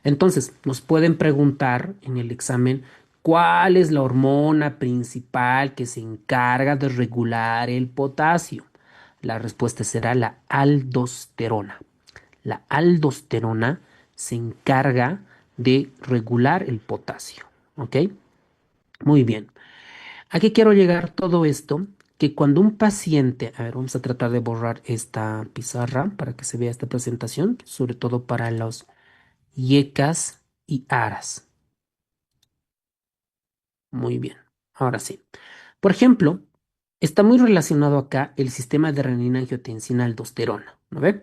S1: Entonces, nos pueden preguntar en el examen ¿Cuál es la hormona principal que se encarga de regular el potasio? La respuesta será la aldosterona. La aldosterona se encarga de regular el potasio. ¿Ok? Muy bien. ¿A qué quiero llegar todo esto? Que cuando un paciente, a ver, vamos a tratar de borrar esta pizarra para que se vea esta presentación, sobre todo para los yecas y aras. Muy bien, ahora sí. Por ejemplo, está muy relacionado acá el sistema de renina-angiotensina-aldosterona, ¿no ve?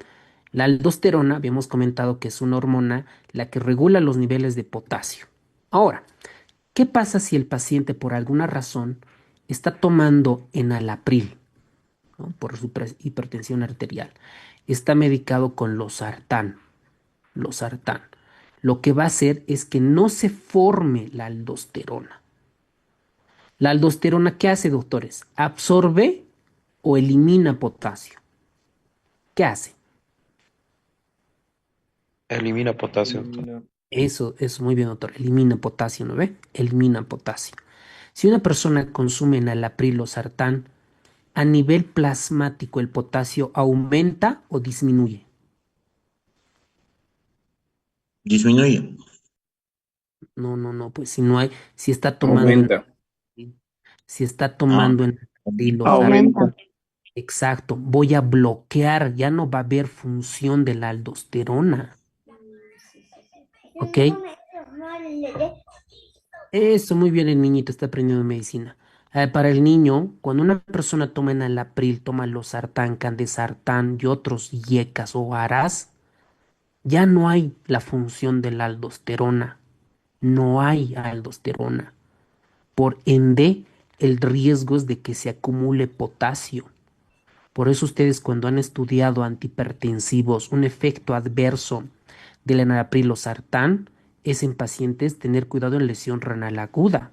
S1: La aldosterona, habíamos comentado que es una hormona la que regula los niveles de potasio. Ahora, ¿qué pasa si el paciente por alguna razón está tomando enalapril, ¿no? Por su hipertensión arterial? Está medicado con losartán. Losartán. Lo que va a hacer es que no se forme la aldosterona. La aldosterona, ¿qué hace, doctores? ¿Absorbe o elimina potasio? ¿Qué hace?
S2: Elimina potasio.
S1: Eso, muy bien, doctor. Elimina potasio, ¿no ve? Elimina potasio. Si una persona consume enalapril o sartán, a nivel plasmático, ¿el potasio aumenta o disminuye?
S6: Disminuye.
S1: No, no, no, pues si no hay, si está tomando
S4: Aumenta.
S1: enalapril, si está
S6: Ah,
S1: tomando enalapril o sartán,
S3: Aumenta.
S1: exacto, voy a bloquear, ya no va a haber función de la aldosterona, ¿ok? Eso, muy bien, el niñito está aprendiendo medicina. Para el niño, cuando una persona toma enalapril, toma losartán, candesartán y otros yecas o aras, ya no hay la función de la aldosterona. No hay aldosterona. Por ende, el riesgo es de que se acumule potasio. Por eso ustedes cuando han estudiado antihipertensivos, un efecto adverso del enalapril o sartán es en pacientes tener cuidado en lesión renal aguda.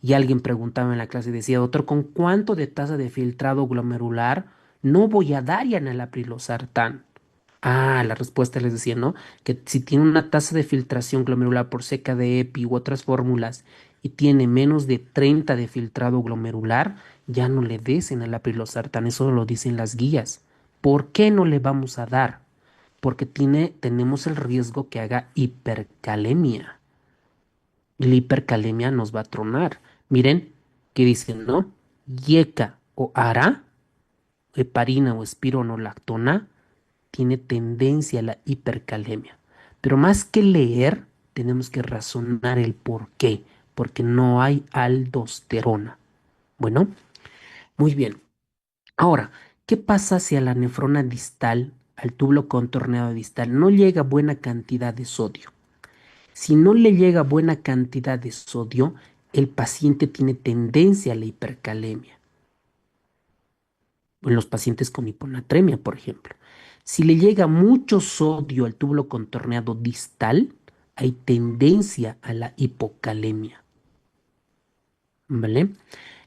S1: Y alguien preguntaba en la clase y decía, doctor, ¿con cuánto de tasa de filtrado glomerular no voy a dar ya enalapril o sartán? Ah, la respuesta les decía, ¿no? Que si tiene una tasa de filtración glomerular por seca de EPI u otras fórmulas y tiene menos de 30 de filtrado glomerular, ya no le des enalapril o sartán, eso lo dicen las guías. ¿Por qué no le vamos a dar? Porque tenemos el riesgo que haga hipercalemia. Y la hipercalemia nos va a tronar. Miren, ¿qué dicen, no? Yeca o ara, heparina o espironolactona, tiene tendencia a la hipercalemia. Pero más que leer, tenemos que razonar el por qué. Porque no hay aldosterona. Bueno, muy bien. Ahora, ¿qué pasa si a la nefrona distal, al túbulo contorneado distal, no llega buena cantidad de sodio? Si no le llega buena cantidad de sodio, el paciente tiene tendencia a la hipercalemia. En los pacientes con hiponatremia, por ejemplo. Si le llega mucho sodio al túbulo contorneado distal, hay tendencia a la hipocalemia. ¿Vale?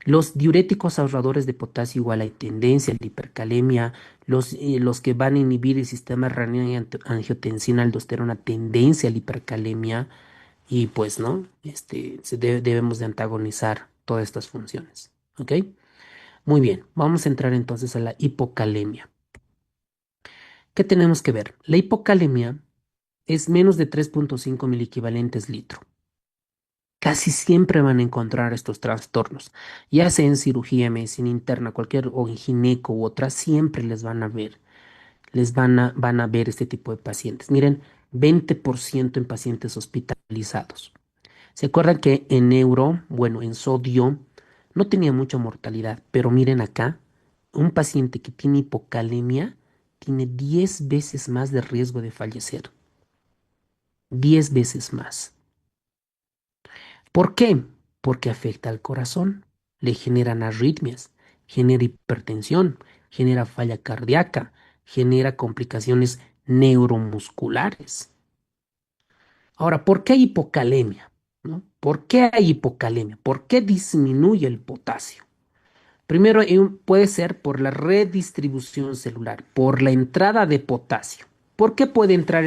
S1: Los diuréticos ahorradores de potasio igual hay tendencia a la hipercalemia. Los que van a inhibir el sistema renina-angiotensina aldosterona, tendencia a la hipercalemia. Y pues, ¿no? Debemos de antagonizar todas estas funciones. ¿Ok? Muy bien, vamos a entrar entonces a la hipocalemia. ¿Qué tenemos que ver? La hipocalemia es menos de 3.5 miliequivalentes litro. Casi siempre van a encontrar estos trastornos, ya sea en cirugía, medicina interna, cualquier, o en gineco u otra, siempre les van a ver, van a ver este tipo de pacientes. Miren, 20% en pacientes hospitalizados. ¿Se acuerdan que en neuro, bueno, en sodio, no tenía mucha mortalidad? Pero miren acá, un paciente que tiene hipocalemia tiene 10 veces más de riesgo de fallecer. 10 veces más. ¿Por qué? Porque afecta al corazón, le generan arritmias, genera hipertensión, genera falla cardíaca, genera complicaciones neuromusculares. Ahora, ¿por qué hay hipocalemia? ¿No? ¿Por qué hay hipocalemia? ¿Por qué disminuye el potasio? Primero, puede ser por la redistribución celular, por la entrada de potasio. ¿Por qué puede entrar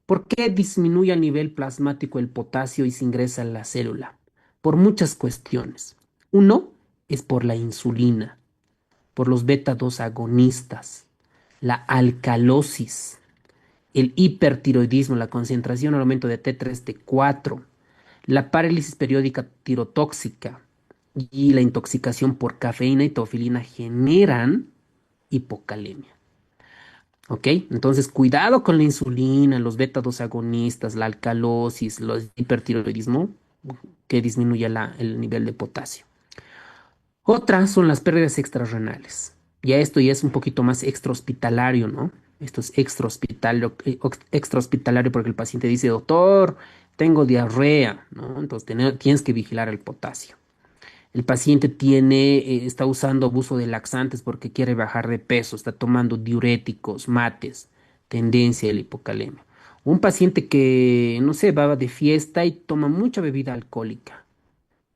S1: por qué disminuye a nivel plasmático el potasio y se ingresa a la célula? por muchas cuestiones. Uno es por la insulina, por los beta 2 agonistas, la alcalosis, el hipertiroidismo, la concentración o aumento de T3, T4, la parálisis periódica tirotóxica y la intoxicación por cafeína y teofilina generan hipocalemia. ¿Ok? Entonces, cuidado con la insulina, los beta 2 agonistas, la alcalosis, el hipertiroidismo, que disminuye el nivel de potasio. Otras son las pérdidas extrarrenales. Ya esto ya es un poquito más extrahospitalario, ¿no? Esto es extrahospitalario porque el paciente dice, doctor, tengo diarrea, ¿no? Entonces tienes que vigilar el potasio. El paciente está usando abuso de laxantes porque quiere bajar de peso, está tomando diuréticos, mates, tendencia a la hipocalemia. Un paciente que, no sé, va de fiesta y toma mucha bebida alcohólica,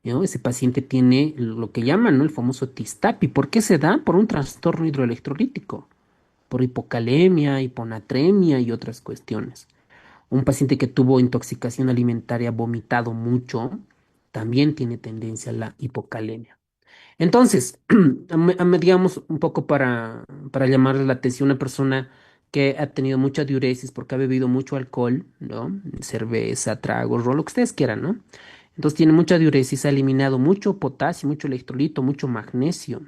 S1: ¿no? Ese paciente tiene lo que llaman, ¿no?, el famoso TISTAPI. ¿Por qué se da? Por un trastorno hidroelectrolítico, por hipocalemia, hiponatremia y otras cuestiones. Un paciente que tuvo intoxicación alimentaria, vomitado mucho, también tiene tendencia a la hipocalemia. Entonces, digamos, un poco para llamarle la atención, una persona que ha tenido mucha diuresis porque ha bebido mucho alcohol, ¿no? Cerveza, tragos, ron, lo que ustedes quieran, ¿no? Entonces tiene mucha diuresis, ha eliminado mucho potasio, mucho electrolito, mucho magnesio.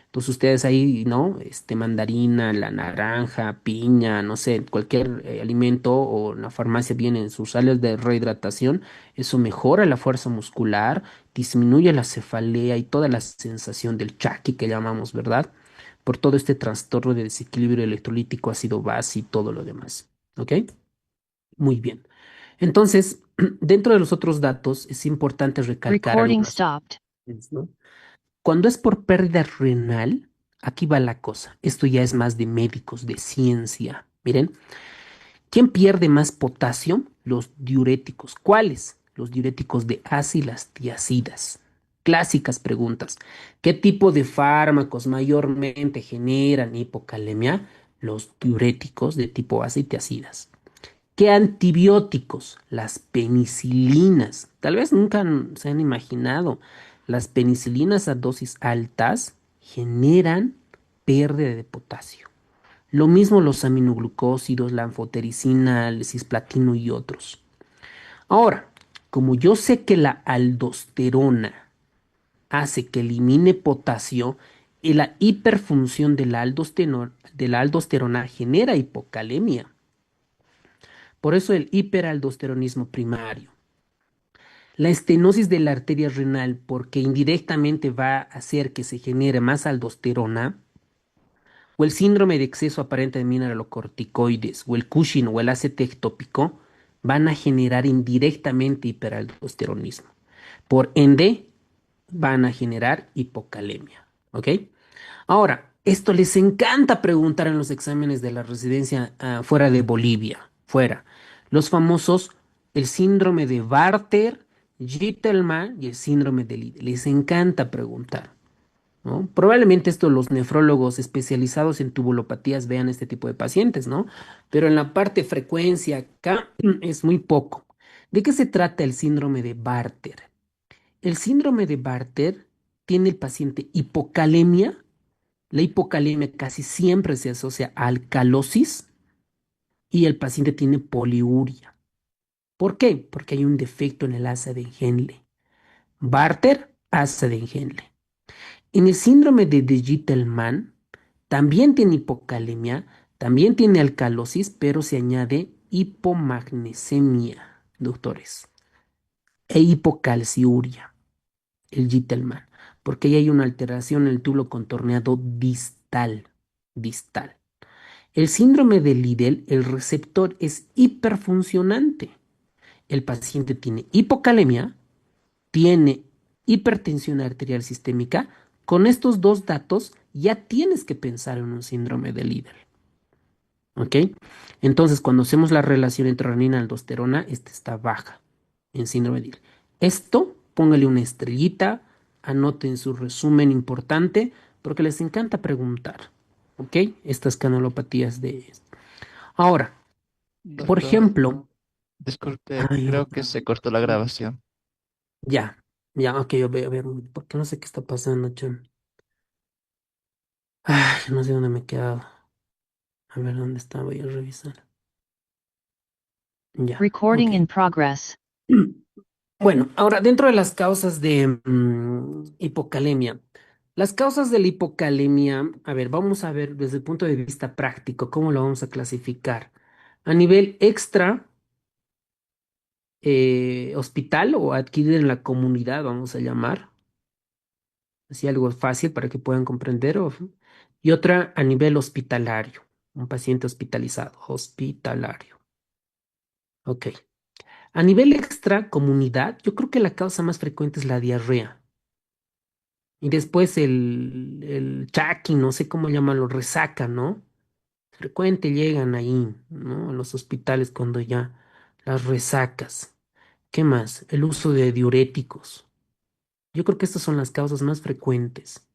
S1: Entonces ustedes ahí, ¿no? Mandarina, la naranja, piña, no sé, cualquier alimento o en la farmacia vienen sus sales de rehidratación. Eso mejora la fuerza muscular, disminuye la cefalea y toda la sensación del chaki que llamamos, ¿verdad? Por todo este trastorno de desequilibrio electrolítico, ácido base y todo lo demás. ¿Ok? Muy bien. Entonces, dentro de los otros datos, es importante recalcar
S5: Recording
S1: algunas
S5: stopped.
S1: cosas, ¿no? Cuando es por pérdida renal, aquí va la cosa. Esto ya es más de médicos, de ciencia. Miren, ¿quién pierde más potasio? Los diuréticos. ¿Cuáles? Los diuréticos de ACE y las tiacidas. Clásicas preguntas. ¿Qué tipo de fármacos mayormente generan hipocalemia? Los diuréticos de tipo ACE y tiacidas. ¿Qué antibióticos? Las penicilinas. Tal vez nunca se han imaginado. Las penicilinas a dosis altas generan pérdida de potasio. Lo mismo los aminoglucósidos, la anfotericina, el cisplatino y otros. Ahora, como yo sé que la aldosterona hace que elimine potasio, y la hiperfunción de la aldosterona genera hipocalemia. Por eso el hiperaldosteronismo primario. La estenosis de la arteria renal, porque indirectamente va a hacer que se genere más aldosterona, o el síndrome de exceso aparente de mineralocorticoides, o el Cushing o el ACT ectópico, van a generar indirectamente hiperaldosteronismo. Por ende, van a generar hipocalemia. ¿Ok? Ahora, esto les encanta preguntar en los exámenes de la residencia fuera de Bolivia, fuera. Los famosos, el síndrome de Barter, Gitelman y el síndrome de Liddle. Les encanta preguntar, ¿no? Probablemente esto los nefrólogos especializados en tubulopatías vean este tipo de pacientes, ¿no? Pero en la parte frecuencia acá es muy poco. ¿De qué se trata el síndrome de Barter? El síndrome de Barter tiene el paciente hipocalemia. La hipocalemia casi siempre se asocia a alcalosis y el paciente tiene poliuria. ¿Por qué? Porque hay un defecto en el asa de Henle. Barter, asa de Henle. En el síndrome de Gitelman también tiene hipocalemia, también tiene alcalosis, pero se añade hipomagnesemia, doctores, e hipocalciuria, el Gitelman, porque ahí hay una alteración en el túbulo contorneado distal. El síndrome de Liddle, el receptor es hiperfuncionante. El paciente tiene hipocalemia, tiene hipertensión arterial sistémica. Con estos dos datos ya tienes que pensar en un síndrome de Liddle. ¿Ok? Entonces, cuando hacemos la relación entre renina y aldosterona, esta está baja en síndrome de Liddle. Esto, póngale una estrellita, anoten su resumen importante, porque les encanta preguntar. ¿Ok? Estas canalopatías de... Ahora, por
S7: Doctor,
S1: ejemplo,
S7: disculpe,
S1: ay,
S7: creo que
S1: otra
S7: se
S1: vez.
S7: cortó la grabación.
S1: Ya. Ya, ok, yo voy a ver, porque no sé qué está pasando, Chan. Ay, no sé dónde me he quedado. A ver dónde está, voy a revisar. Ya, ok.
S5: Recording in progress.
S1: Bueno, ahora dentro de las causas de hipocalemia. Las causas de la hipocalemia, a ver, vamos a ver desde el punto de vista práctico, cómo lo vamos a clasificar. A nivel extra hospital o adquirir en la comunidad, vamos a llamar, así algo fácil para que puedan comprender, y otra a nivel hospitalario, un paciente hospitalizado, hospitalario. Ok. A nivel extra comunidad, yo creo que la causa más frecuente es la diarrea. Y después el chaki, no sé cómo llamarlo, resaca, ¿no? Frecuente llegan ahí, ¿no? A los hospitales cuando ya las resacas. ¿Qué más? El uso de diuréticos. Yo creo que estas son las causas más frecuentes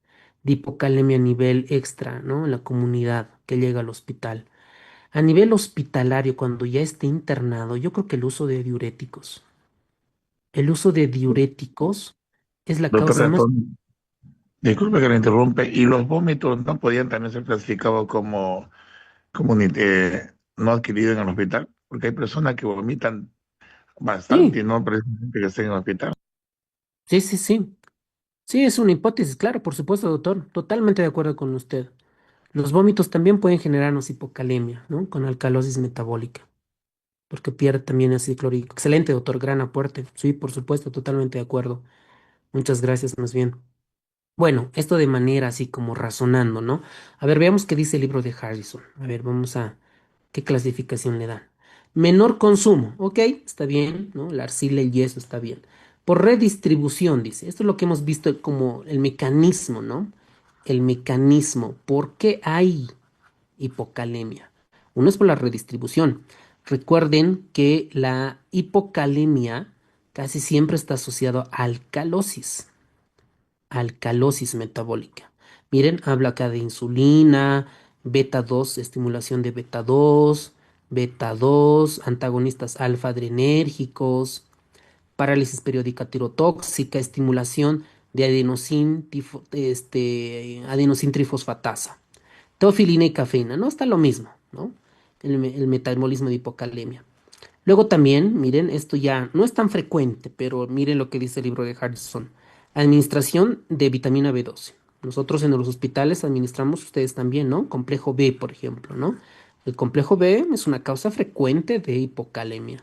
S1: de hipocalemia a nivel extra, ¿no? En la comunidad que llega al hospital. A nivel hospitalario, cuando ya esté internado, yo creo que el uso de diuréticos. El uso de diuréticos es la
S7: Doctor
S1: causa más...
S7: Gastón, disculpe que le interrumpe. ¿Y los vómitos no podían también ser clasificados como no adquiridos en el hospital? Porque hay personas que vomitan bastante
S1: Sí,
S7: y no precisamente que estén en el hospital.
S1: sí, sí, sí. Sí, es una hipótesis, claro, por supuesto, doctor. Totalmente de acuerdo con usted. Los vómitos también pueden generarnos hipocalemia, ¿no? Con alcalosis metabólica, porque pierde también ácido clorhídrico. Excelente, doctor, gran aporte. Sí, por supuesto, totalmente de acuerdo. Muchas gracias, más bien. Bueno, esto de manera así como razonando, ¿no? A ver, veamos qué dice el libro de Harrison. A ver, vamos a qué clasificación le dan. Menor consumo, ok, está bien, ¿no? La arcilla y el yeso está bien. Por redistribución, dice. Esto es lo que hemos visto como el mecanismo, ¿no? El mecanismo. ¿Por qué hay hipocalemia? Uno es por la redistribución. Recuerden que la hipocalemia casi siempre está asociado a alcalosis metabólica. Miren, habla acá de insulina, beta 2, estimulación de beta 2, antagonistas alfa adrenérgicos, parálisis periódica tirotóxica, estimulación de adenosin trifosfatasa, teofilina y cafeína, ¿no? Está lo mismo, ¿no? El metabolismo de hipocalemia. Luego también, miren, esto ya no es tan frecuente, pero miren lo que dice el libro de Harrison. Administración de vitamina B12. Nosotros en los hospitales administramos, ustedes también, ¿no? Complejo B, por ejemplo, ¿no? El complejo B es una causa frecuente de hipocalemia.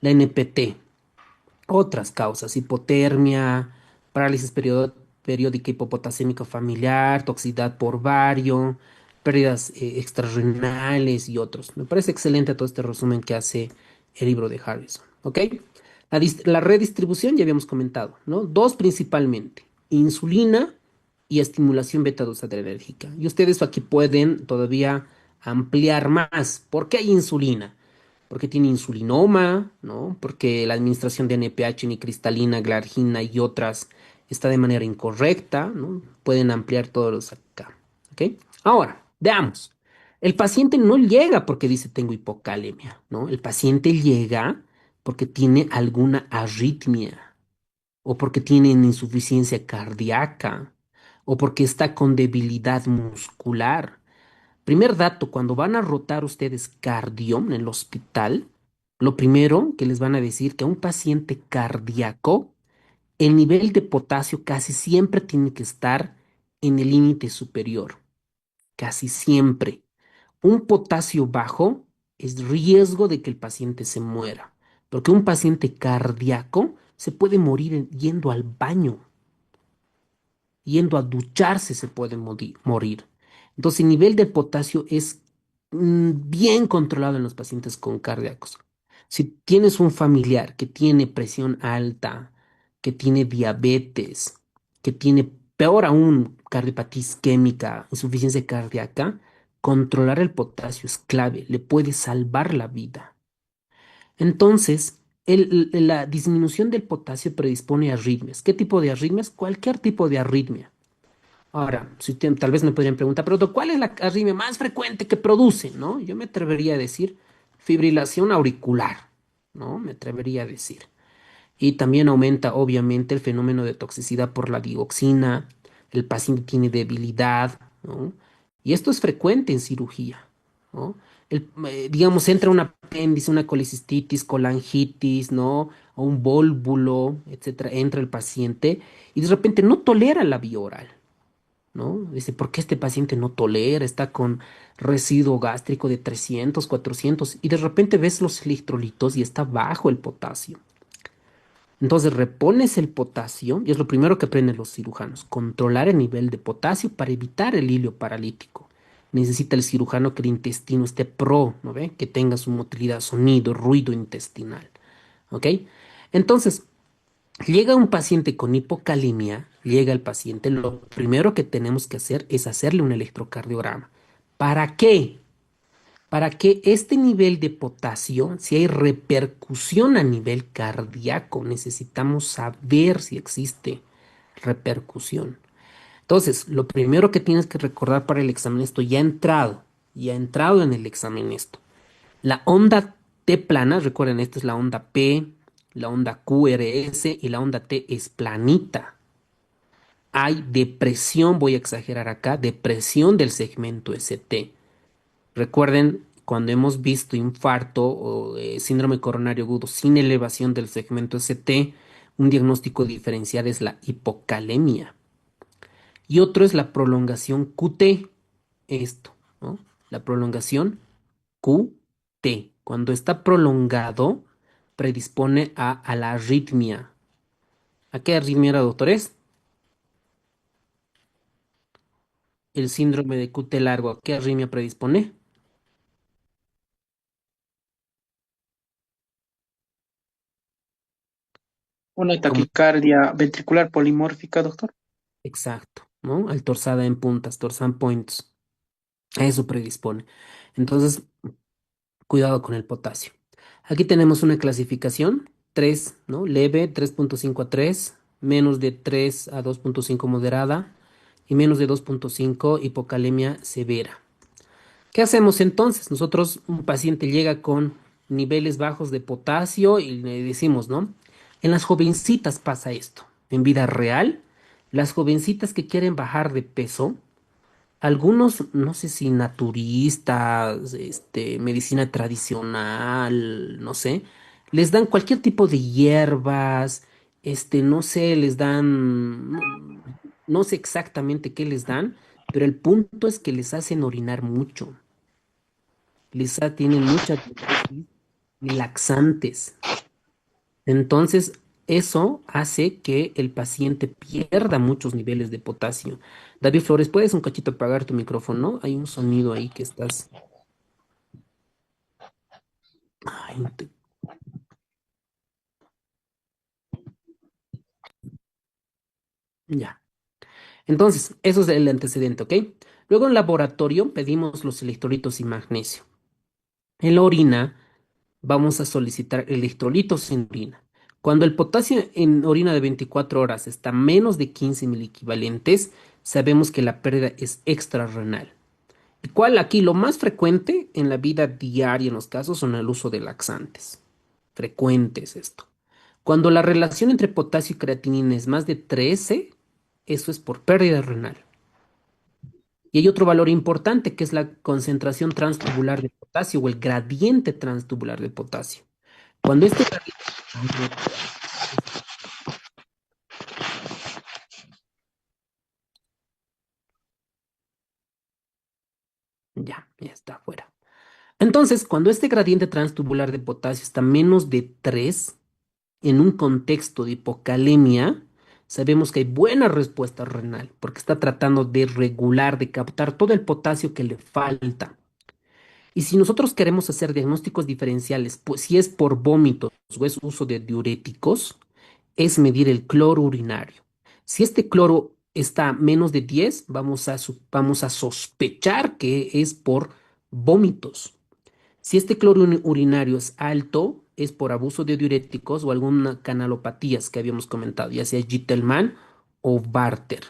S1: La NPT, otras causas, hipotermia, parálisis periódica hipopotasémica familiar, toxicidad por bario, pérdidas extrarrenales y otros. Me parece excelente todo este resumen que hace el libro de Harrison. ¿Ok? La redistribución ya habíamos comentado, ¿no? Dos principalmente, insulina y estimulación beta 2 adrenérgica. Y ustedes aquí pueden todavía ampliar más. ¿Por qué hay insulina? Porque tiene insulinoma, ¿no? Porque la administración de NPH, cristalina, glargina y otras está de manera incorrecta, ¿no? Pueden ampliar todos los acá, ¿ok? Ahora, veamos. El paciente no llega porque dice tengo hipocalemia, ¿no? El paciente llega porque tiene alguna arritmia o porque tiene insuficiencia cardíaca o porque está con debilidad muscular. Primer dato, cuando van a rotar ustedes cardio en el hospital, lo primero que les van a decir que a un paciente cardíaco, el nivel de potasio casi siempre tiene que estar en el límite superior, casi siempre. Un potasio bajo es riesgo de que el paciente se muera, porque un paciente cardíaco se puede morir yendo al baño, yendo a ducharse se puede morir. Entonces, el nivel de potasio es bien controlado en los pacientes con cardíacos. Si tienes un familiar que tiene presión alta, que tiene diabetes, que tiene, peor aún, cardiopatía isquémica, insuficiencia cardíaca, controlar el potasio es clave, le puede salvar la vida. Entonces, la disminución del potasio predispone a arritmias. ¿Qué tipo de arritmias? Cualquier tipo de arritmia. Ahora, si tal vez me podrían preguntar, pero doctor, ¿cuál es la arritmia más frecuente que produce? ¿No? Yo me atrevería a decir fibrilación auricular, ¿no? Me atrevería a decir. Y también aumenta obviamente el fenómeno de toxicidad por la dioxina, el paciente tiene debilidad, ¿no? Y esto es frecuente en cirugía, ¿no? Digamos, entra un apéndice, una colecistitis, colangitis, ¿no? O un vólvulo, etcétera, entra el paciente y de repente no tolera la vía oral, ¿no? Dice, ¿por qué este paciente no tolera? Está con residuo gástrico de 300, 400 y de repente ves los electrolitos y está bajo el potasio. Entonces repones el potasio y es lo primero que aprenden los cirujanos, controlar el nivel de potasio para evitar el hilio paralítico. Necesita el cirujano que el intestino esté pro, ¿no ve? Que tenga su motilidad, sonido, ruido intestinal, ¿ok? Entonces, llega un paciente con hipocalemia, llega el paciente, lo primero que tenemos que hacer es hacerle un electrocardiograma. ¿Para qué? Para que este nivel de potasio, si hay repercusión a nivel cardíaco, necesitamos saber si existe repercusión. Entonces, lo primero que tienes que recordar para el examen, esto ya ha entrado en el examen esto. La onda T plana, recuerden, esta es la onda P, la onda QRS y la onda T es planita. Hay depresión, voy a exagerar acá, depresión del segmento ST. Recuerden, cuando hemos visto infarto o síndrome coronario agudo sin elevación del segmento ST, un diagnóstico diferencial es la hipocalemia. Y otro es la prolongación QT, esto, ¿no? La prolongación QT. Cuando está prolongado, predispone a la arritmia. ¿A qué arritmia era, doctores? El síndrome de QT largo, ¿a qué arritmia predispone?
S3: Una
S1: Como
S3: taquicardia ventricular polimórfica, doctor.
S1: exacto, ¿no? Al torsada en puntas, torsan points. A eso predispone. Entonces, cuidado con el potasio. Aquí tenemos una clasificación, 3, ¿no? Leve, 3.5 a 3, menos de 3 a 2.5 moderada y menos de 2.5 hipocalemia severa. ¿Qué hacemos entonces? Nosotros, un paciente llega con niveles bajos de potasio y le decimos, ¿no? En las jovencitas pasa esto. En vida real, las jovencitas que quieren bajar de peso, algunos, no sé si naturistas, medicina tradicional, no sé, les dan cualquier tipo de hierbas, no sé, les dan, no sé exactamente qué les dan, pero el punto es que les hacen orinar mucho. Tienen muchas diuresis y laxantes. Entonces, eso hace que el paciente pierda muchos niveles de potasio. David Flores, ¿puedes un cachito apagar tu micrófono? Hay un sonido ahí que estás. Ay, no te- Ya. Entonces, eso es el antecedente, ¿ok? Luego en laboratorio pedimos los electrolitos y magnesio. En la orina vamos a solicitar electrolitos en orina. Cuando el potasio en orina de 24 horas está menos de 15 miliequivalentes, sabemos que la pérdida es extrarrenal. ¿Y cuál aquí? Lo más frecuente en la vida diaria en los casos son el uso de laxantes. Frecuente es esto. Cuando la relación entre potasio y creatinina es más de 13, eso es por pérdida renal. Y hay otro valor importante que es la concentración transtubular de potasio o el gradiente transtubular de potasio. Cuando este gradiente ya está fuera. Entonces, cuando este gradiente transtubular de potasio está menos de 3 en un contexto de hipocalemia, sabemos que hay buena respuesta renal, porque está tratando de regular, de captar todo el potasio que le falta. Y si nosotros queremos hacer diagnósticos diferenciales, pues si es por vómitos o es uso de diuréticos, es medir el cloro urinario. Si este cloro está a menos de 10, vamos a sospechar que es por vómitos. Si este cloro urinario es alto, es por abuso de diuréticos o alguna canalopatías que habíamos comentado, ya sea Gitelman o Barter.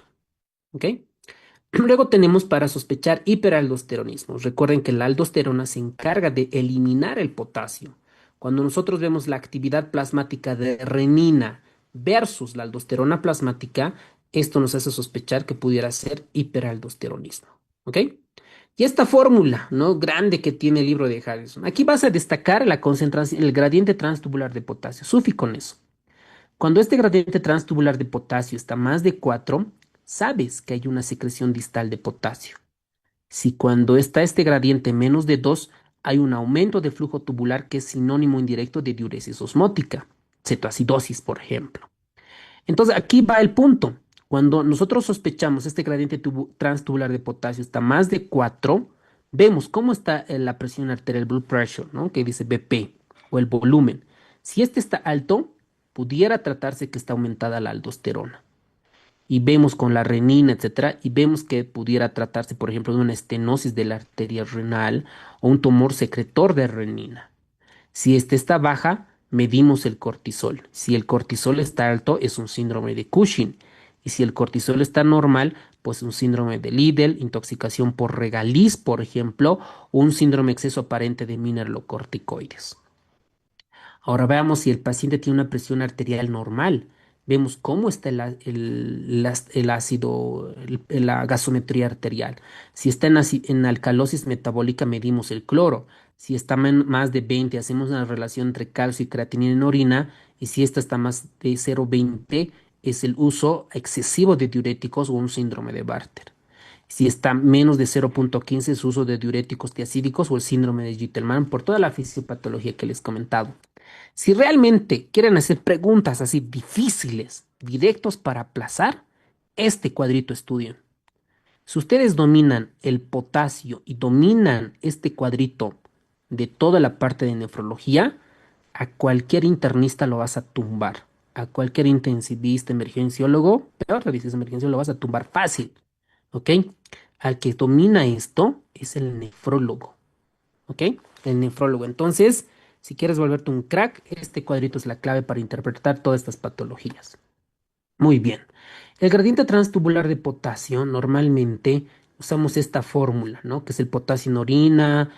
S1: ¿Ok? Luego tenemos para sospechar hiperaldosteronismo. Recuerden que la aldosterona se encarga de eliminar el potasio. Cuando nosotros vemos la actividad plasmática de renina versus la aldosterona plasmática, esto nos hace sospechar que pudiera ser hiperaldosteronismo. ¿Ok? Y esta fórmula, ¿no? Grande que tiene el libro de Harrison. Aquí vas a destacar la concentración, el gradiente transtubular de potasio. Sufi con eso. Cuando este gradiente transtubular de potasio está más de 4, sabes que hay una secreción distal de potasio. Si cuando está este gradiente menos de 2, hay un aumento de flujo tubular que es sinónimo indirecto de diuresis osmótica, cetoacidosis, por ejemplo. Entonces, aquí va el punto. Cuando nosotros sospechamos este gradiente transtubular de potasio está más de 4, vemos cómo está la presión arterial, blood pressure, ¿no? Que dice BP, o el volumen. Si este está alto, pudiera tratarse que está aumentada la aldosterona. Y vemos con la renina, etcétera, y vemos que pudiera tratarse, por ejemplo, de una estenosis de la arteria renal o un tumor secretor de renina. Si este está baja, medimos el cortisol. Si el cortisol está alto, es un síndrome de Cushing. Y si el cortisol está normal, pues un síndrome de Liddle, intoxicación por regaliz, por ejemplo, o un síndrome de exceso aparente de mineralocorticoides. Ahora veamos si el paciente tiene una presión arterial normal. Vemos cómo está el ácido, la gasometría arterial. Si está en alcalosis metabólica, medimos el cloro. Si está más de 20, hacemos una relación entre calcio y creatinina en orina. Y si esta está más de 0,20, es el uso excesivo de diuréticos o un síndrome de Bartter. Si está menos de 0,15, es uso de diuréticos tiacídicos o el síndrome de Gitelman por toda la fisiopatología que les he comentado. Si realmente quieren hacer preguntas así difíciles, directos para aplazar, este cuadrito estudien. Si ustedes dominan el potasio y dominan este cuadrito de toda la parte de nefrología, a cualquier internista lo vas a tumbar. A cualquier intensivista, emergenciólogo, peor si es emergenciólogo, lo vas a tumbar fácil. ¿Ok? Al que domina esto es el nefrólogo. ¿Ok? El nefrólogo. Entonces, si quieres volverte un crack, este cuadrito es la clave para interpretar todas estas patologías. Muy bien. El gradiente transtubular de potasio, normalmente usamos esta fórmula, ¿no? Que es el potasio en orina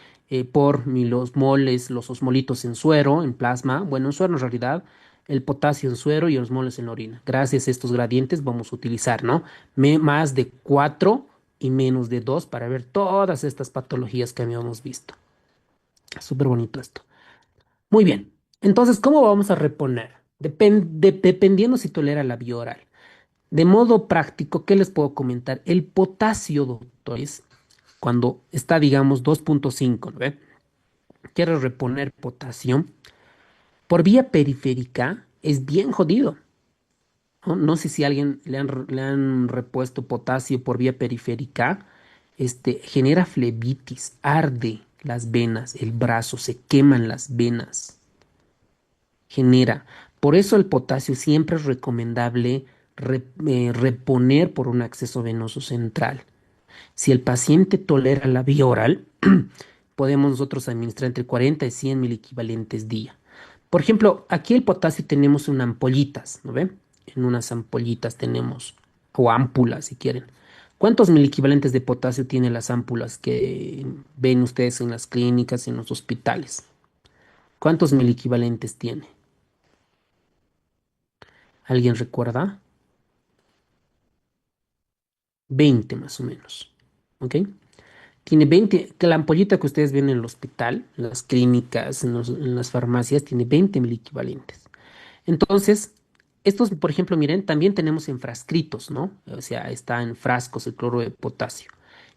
S1: por los moles, los osmolitos en suero, en plasma. Bueno, en suero en realidad, el potasio en suero y los moles en orina. Gracias a estos gradientes vamos a utilizar, ¿no? Más de 4 y menos de 2 para ver todas estas patologías que habíamos visto. Súper bonito esto. Muy bien. Entonces, ¿cómo vamos a reponer? Dependiendo si tolera la vía oral. De modo práctico, ¿qué les puedo comentar? El potasio, doctores, cuando está, digamos, 2,5, ¿no ve? Quiero reponer potasio. Por vía periférica es bien jodido. No, no sé si a alguien le han repuesto potasio por vía periférica. Genera flebitis, arde las venas, el brazo, se queman las venas. Genera. Por eso el potasio siempre es recomendable reponer por un acceso venoso central. Si el paciente tolera la vía oral, podemos nosotros administrar entre 40 y 100 miliequivalentes día. Por ejemplo, aquí el potasio tenemos en ampollitas, ¿no ven? En unas ampollitas tenemos, o ámpulas si quieren. ¿Cuántos miliequivalentes de potasio tienen las ámpulas que ven ustedes en las clínicas y en los hospitales? ¿Cuántos miliequivalentes tiene? ¿Alguien recuerda? 20 más o menos. ¿Ok? Tiene 20, que la ampollita que ustedes ven en el hospital, en las clínicas, en las farmacias, tiene 20 miliequivalentes. Entonces, estos, por ejemplo, miren, también tenemos en frascritos, ¿no? O sea, está en frascos el cloro de potasio.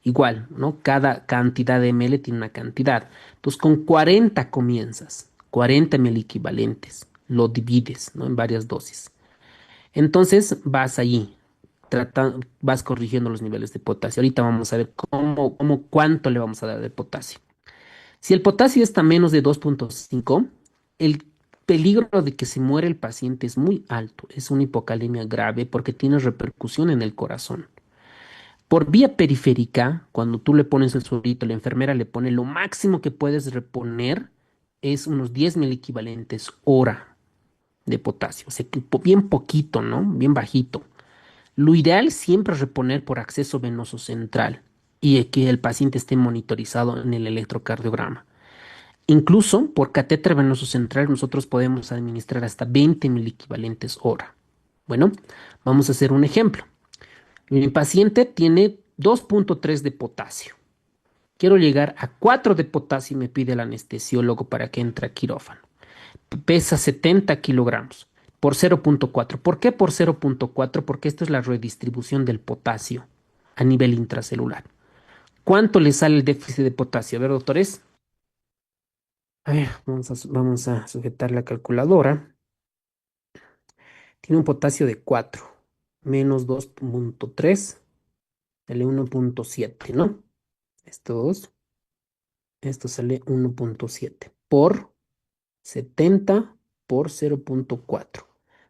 S1: Igual, ¿no? Cada cantidad de ml tiene una cantidad. Entonces, con 40 comienzas, 40 miliequivalentes, lo divides, ¿no? En varias dosis. Entonces, vas allí, vas corrigiendo los niveles de potasio. Ahorita vamos a ver cuánto le vamos a dar de potasio. Si el potasio está menos de 2,5, el peligro de que se muera el paciente es muy alto. Es una hipocalemia grave porque tiene repercusión en el corazón. Por vía periférica, cuando tú le pones el suerito, la enfermera le pone lo máximo que puedes reponer es unos 10 miliequivalentes hora de potasio. O sea, bien poquito, ¿no? Bien bajito. Lo ideal siempre es reponer por acceso venoso central y que el paciente esté monitorizado en el electrocardiograma. Incluso por catéter venoso central nosotros podemos administrar hasta 20 miliequivalentes hora. Bueno, vamos a hacer un ejemplo. Mi paciente tiene 2.3 de potasio. Quiero llegar a 4 de potasio y me pide el anestesiólogo para que entre a quirófano. Pesa 70 kilogramos por 0.4. ¿Por qué por 0.4? Porque esto es la redistribución del potasio a nivel intracelular. ¿Cuánto le sale el déficit de potasio? A ver, doctores. A ver, vamos a sujetar la calculadora. Tiene un potasio de 4 menos 2.3, sale 1.7, ¿no? Esto sale 1.7 por 70 por 0.4.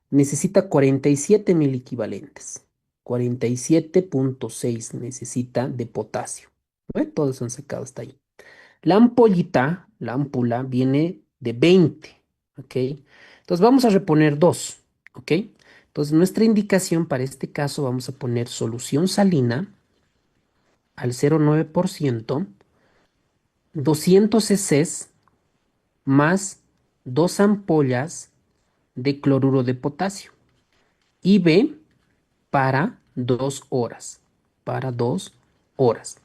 S1: Necesita 47 miliequivalentes. 47.6 necesita de potasio. ¿Ve? Todos han sacado hasta ahí. La ampollita, la ámpula, viene de 20. ¿Ok? Entonces vamos a reponer 2. ¿Ok? Entonces nuestra indicación para este caso vamos a poner solución salina al 0,9%, 200 cc más 2 ampollas de cloruro de potasio. IV para 2 horas. Para 2 horas.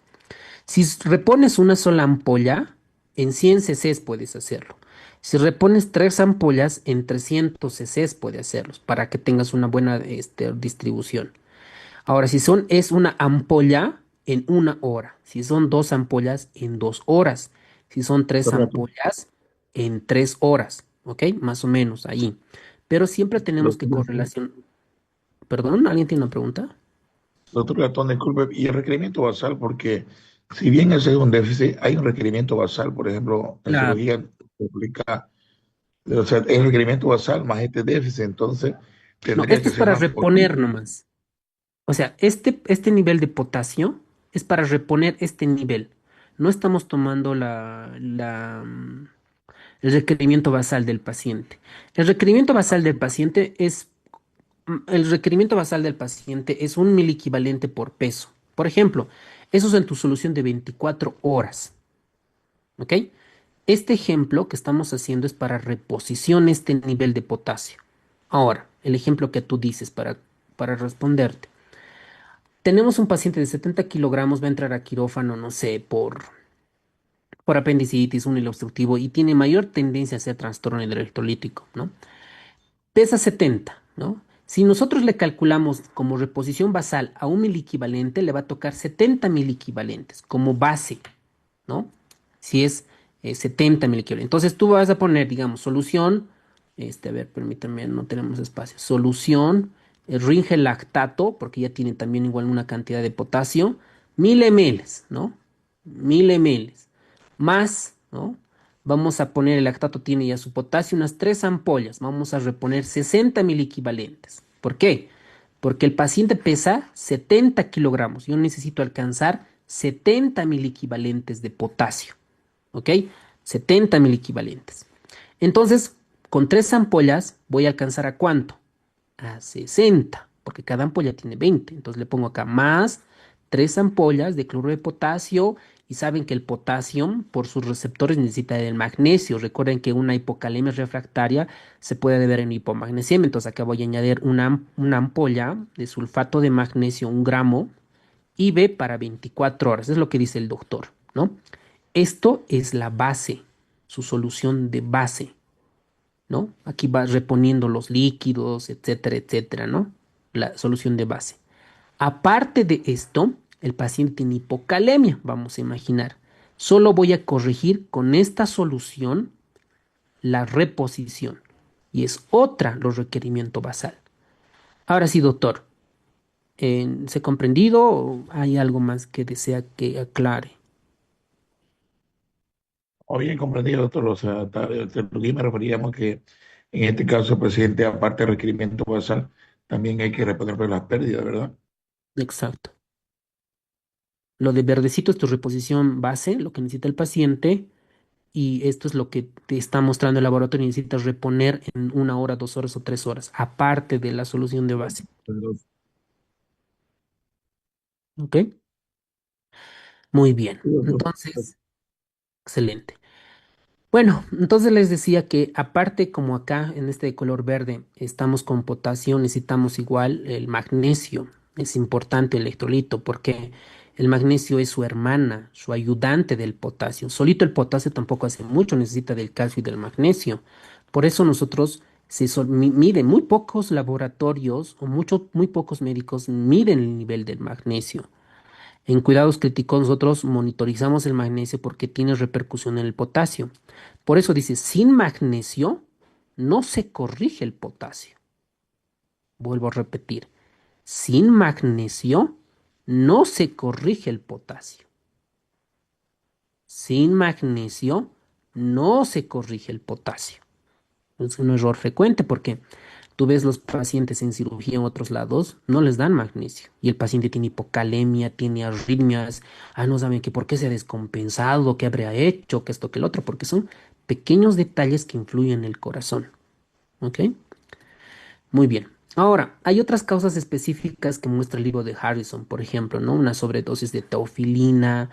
S1: Si repones una sola ampolla, en 100 cc puedes hacerlo. Si repones 3 ampollas, en 300 cc puedes hacerlos para que tengas una buena distribución. Ahora, es una ampolla en 1 hora. Si son 2 ampollas, en 2 horas. Si son 3
S7: Correcto.
S1: ampollas, en 3 horas. ¿Ok? Más o menos ahí. Pero siempre tenemos que correlacionar. Perdón, ¿alguien tiene una pregunta?
S7: Doctor Gatón, disculpe, y el requerimiento basal, porque si bien ese es un déficit, hay un requerimiento basal, por ejemplo, en
S1: Claro.
S7: cirugía se aplica, o sea, el requerimiento basal más este déficit, entonces
S1: No,
S7: tendría
S1: esto
S7: que
S1: es
S7: ser
S1: para
S7: más
S1: reponer
S7: potente.
S1: nomás. O sea, este nivel de potasio es para reponer este nivel. No estamos tomando el requerimiento basal del paciente. El requerimiento basal del paciente el requerimiento basal del paciente es 1 miliequivalente por peso. Por ejemplo, eso es en tu solución de 24 horas. ¿Ok? Este ejemplo que estamos haciendo es para reposición este nivel de potasio. Ahora, el ejemplo que tú dices para responderte. Tenemos un paciente de 70 kilogramos, va a entrar a quirófano, no sé, por apendicitis, un hilo obstructivo y tiene mayor tendencia a ser trastorno hidroelectrolítico, ¿no? Pesa 70, ¿no? Si nosotros le calculamos como reposición basal a 1 miliequivalente, le va a tocar 70 miliequivalentes como base, ¿no? Si es 70 miliequivalentes. Entonces tú vas a poner, digamos, solución, a ver, permítame, no tenemos espacio. Solución, Ringe lactato, porque ya tiene también igual una cantidad de potasio, 1000 ml, ¿no? 1000 ml. Más, ¿no? Vamos a poner, el lactato tiene ya su potasio, unas 3 ampollas. Vamos a reponer 60 miliequivalentes. ¿Por qué? Porque el paciente pesa 70 kilogramos. Yo necesito alcanzar 70 miliequivalentes de potasio. ¿Ok? 70 miliequivalentes. Entonces, con 3 ampollas voy a alcanzar ¿a cuánto? A 60, porque cada ampolla tiene 20. Entonces le pongo acá más 3 ampollas de cloruro de potasio. Y saben que el potasio, por sus receptores, necesita del magnesio. Recuerden que una hipocalemia refractaria se puede deber en hipomagnesiemia. Entonces acá voy a añadir una ampolla de sulfato de magnesio, 1 gramo, IV para 24 horas. Es lo que dice el doctor, ¿no? Esto es la base, su solución de base, ¿no? Aquí va reponiendo los líquidos, etcétera, etcétera, ¿no? La solución de base. Aparte de esto, el paciente tiene hipocalemia, vamos a imaginar. Solo voy a corregir con esta solución la reposición. Y es otra los requerimiento basal. Ahora sí, doctor, ¿se ha comprendido o hay algo más que desea que aclare?
S7: O bien comprendido, doctor, o sea, lo que me referíamos que en este caso, presidente, aparte del requerimiento basal, también hay que responder por las pérdidas, ¿verdad?
S1: Exacto. Lo de verdecito es tu reposición base, lo que necesita el paciente, y esto es lo que te está mostrando el laboratorio. Necesitas reponer en 1 hora, 2 horas o 3 horas, aparte de la solución de base. ¿Ok? Muy bien.
S7: Sí, doctor.
S1: Entonces, excelente. Bueno, entonces les decía que aparte como acá en este de color verde estamos con potasio, necesitamos igual el magnesio. Es importante el electrolito porque el magnesio es su hermana, su ayudante del potasio. Solito el potasio tampoco hace mucho, necesita del calcio y del magnesio. Por eso nosotros miden, muy pocos laboratorios o muy pocos médicos miden el nivel del magnesio. En cuidados críticos nosotros monitorizamos el magnesio porque tiene repercusión en el potasio. Por eso dice, sin magnesio no se corrige el potasio. Vuelvo a repetir, sin magnesio no se corrige el potasio. Sin magnesio no se corrige el potasio. Es un error frecuente porque tú ves los pacientes en cirugía en otros lados, no les dan magnesio. Y el paciente tiene hipocalemia, tiene arritmias, no saben que por qué se ha descompensado, qué habría hecho, que esto, que el otro, porque son pequeños detalles que influyen en el corazón. ¿Ok? Muy bien. Ahora, hay otras causas específicas que muestra el libro de Harrison, por ejemplo, ¿no? Una sobredosis de teofilina,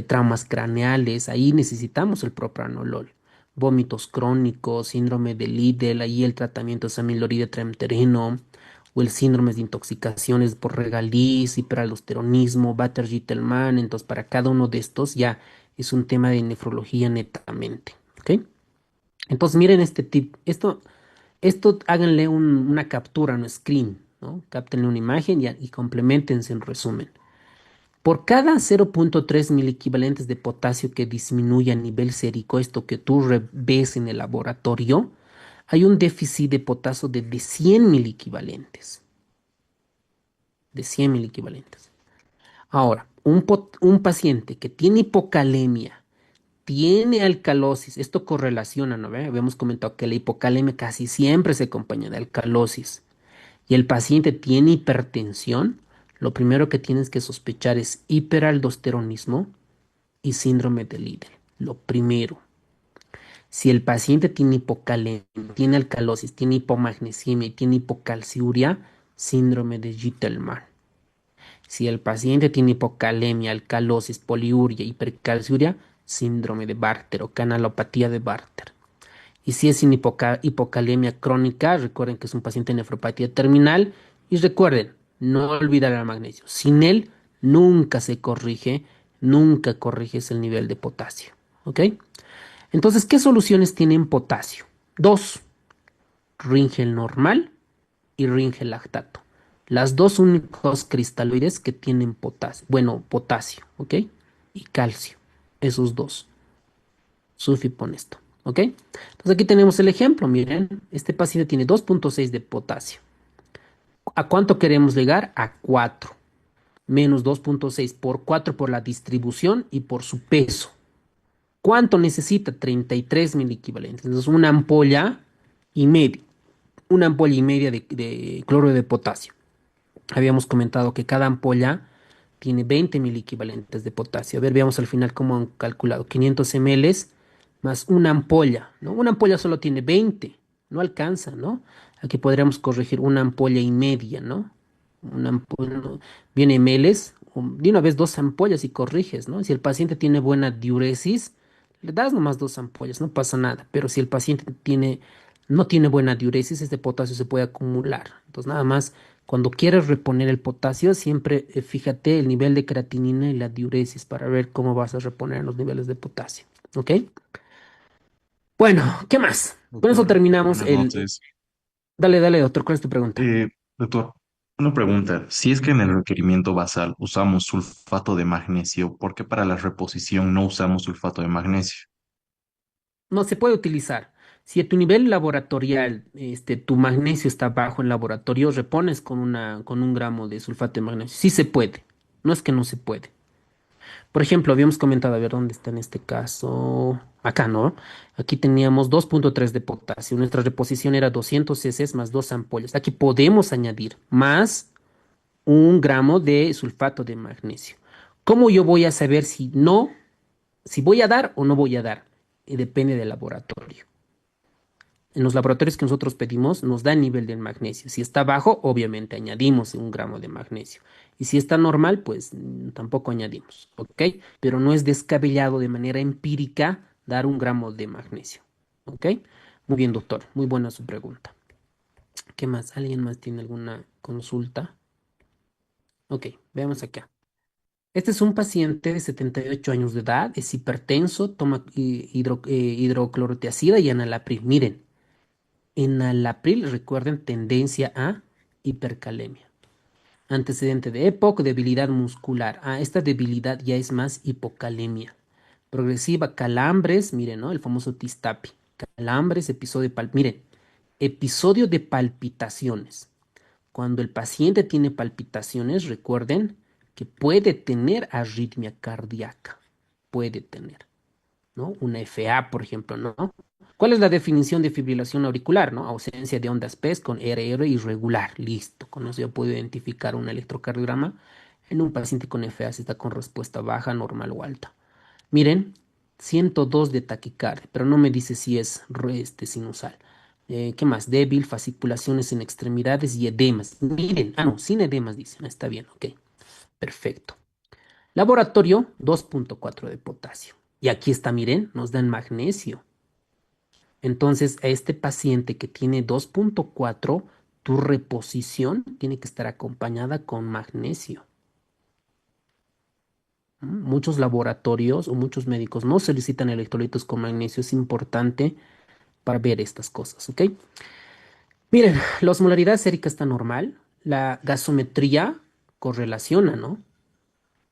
S1: traumas craneales, ahí necesitamos el propranolol. Vómitos crónicos, síndrome de Liddle, ahí el tratamiento es amiloride tremtereno, o el síndrome de intoxicaciones por regaliz, hiperaldosteronismo, Bader-Gitelman. Entonces, para cada uno de estos ya es un tema de nefrología netamente, ¿ok? Entonces, miren este tip. Esto háganle una captura, un screen, ¿no? Cáptenle una imagen y complementense en resumen. Por cada 0.3 equivalentes de potasio que disminuye a nivel sérico, esto que tú ves en el laboratorio, hay un déficit de potasio de 100 equivalentes. De 100 equivalentes. Ahora, un paciente que tiene hipocalemia, tiene alcalosis, esto correlaciona, ¿no ve? Habíamos comentado que la hipocalemia casi siempre se acompaña de alcalosis. Y el paciente tiene hipertensión, lo primero que tienes que sospechar es hiperaldosteronismo y síndrome de Liddle. Lo primero. Si el paciente tiene hipocalemia, tiene alcalosis, tiene hipomagnesemia y tiene hipocalciuria, síndrome de Gitelman. Si el paciente tiene hipocalemia, alcalosis, poliuria, hipercalciuria, síndrome de Bartter o canalopatía de Bartter. Y si es sin hipocalemia crónica, recuerden que es un paciente de nefropatía terminal. Y recuerden, no olvidar el magnesio. Sin él, nunca corriges el nivel de potasio. ¿Ok? Entonces, ¿qué soluciones tienen potasio? Dos, Ringel normal y Ringel lactato. Las dos únicos cristaloides que tienen potasio. Bueno, potasio, ¿ok? Y calcio. Esos dos. Sufi pone esto. ¿Ok? Entonces aquí tenemos el ejemplo. Miren, este paciente tiene 2.6 de potasio. ¿A cuánto queremos llegar? A 4. Menos 2.6 por 4 por la distribución y por su peso. ¿Cuánto necesita? 33 equivalentes. Entonces una ampolla y media. Una ampolla y media de cloruro de potasio. Habíamos comentado que cada ampolla tiene 20 equivalentes de potasio. A ver, veamos al final cómo han calculado. 500 ml más una ampolla, ¿no? Una ampolla solo tiene 20, no alcanza, ¿no? Aquí podríamos corregir una ampolla y media, ¿no? Una ampolla, ¿no? Viene mls, de una vez dos ampollas y corriges, ¿no? Si el paciente tiene buena diuresis, le das nomás dos ampollas, no pasa nada. Pero si el paciente no tiene buena diuresis, este potasio se puede acumular. Entonces, nada más, cuando quieres reponer el potasio, siempre fíjate el nivel de creatinina y la diuresis para ver cómo vas a reponer los niveles de potasio. ¿Ok? Bueno, ¿qué más? Con eso
S6: Doctor,
S1: terminamos
S6: buenas noches.
S1: Dale, dale, doctor, ¿cuál es tu pregunta?
S6: Doctor, una pregunta. Si es que en el requerimiento basal usamos sulfato de magnesio, ¿por qué para la reposición no usamos sulfato de magnesio?
S1: No se puede utilizar. Si a tu nivel laboratorial, tu magnesio está bajo en laboratorio, repones con 1 gramo de sulfato de magnesio. Sí se puede. No es que no se puede. Por ejemplo, habíamos comentado, a ver dónde está en este caso. Acá, ¿no? Aquí teníamos 2.3 de potasio. Nuestra reposición era 200 cc más 2 ampollas. Aquí podemos añadir más 1 gramo de sulfato de magnesio. ¿Cómo yo voy a saber si voy a dar o no voy a dar? Depende del laboratorio. En los laboratorios que nosotros pedimos nos da el nivel del magnesio. Si está bajo, obviamente añadimos 1 gramo de magnesio. Y si está normal, pues tampoco añadimos, ¿ok? Pero no es descabellado de manera empírica dar 1 gramo de magnesio. ¿Ok? Muy bien, doctor. Muy buena su pregunta. ¿Qué más? ¿Alguien más tiene alguna consulta? Ok, veamos acá. Este es un paciente de 78 años de edad, es hipertenso, toma hidroclorotiazida y enalapril. Miren, enalapril, recuerden, tendencia a hipercalemia. Antecedente de EPOC, debilidad muscular. Esta debilidad ya es más hipocalemia. Progresiva, calambres, miren, ¿no? El famoso Tistapi. Calambres, miren, episodio de palpitaciones. Cuando el paciente tiene palpitaciones, recuerden que puede tener arritmia cardíaca. Puede tener, ¿no? Una FA, por ejemplo, ¿no? ¿Cuál es la definición de fibrilación auricular, ¿no? Ausencia de ondas PES con RR irregular. Listo. Con eso yo puedo identificar un electrocardiograma en un paciente con FA si está con respuesta baja, normal o alta. Miren, 102 de taquicardia, pero no me dice si es sinusal. ¿Qué más? Débil, fasciculaciones en extremidades y edemas. Miren, no, sin edemas dicen. Está bien, ok. Perfecto. Laboratorio, 2.4 de potasio. Y aquí está, miren, nos dan magnesio. Entonces, a este paciente que tiene 2.4, tu reposición tiene que estar acompañada con magnesio. Muchos laboratorios o muchos médicos no solicitan electrolitos con magnesio. Es importante para ver estas cosas, ¿ok? Miren, la osmolaridad sérica está normal. La gasometría correlaciona, ¿no?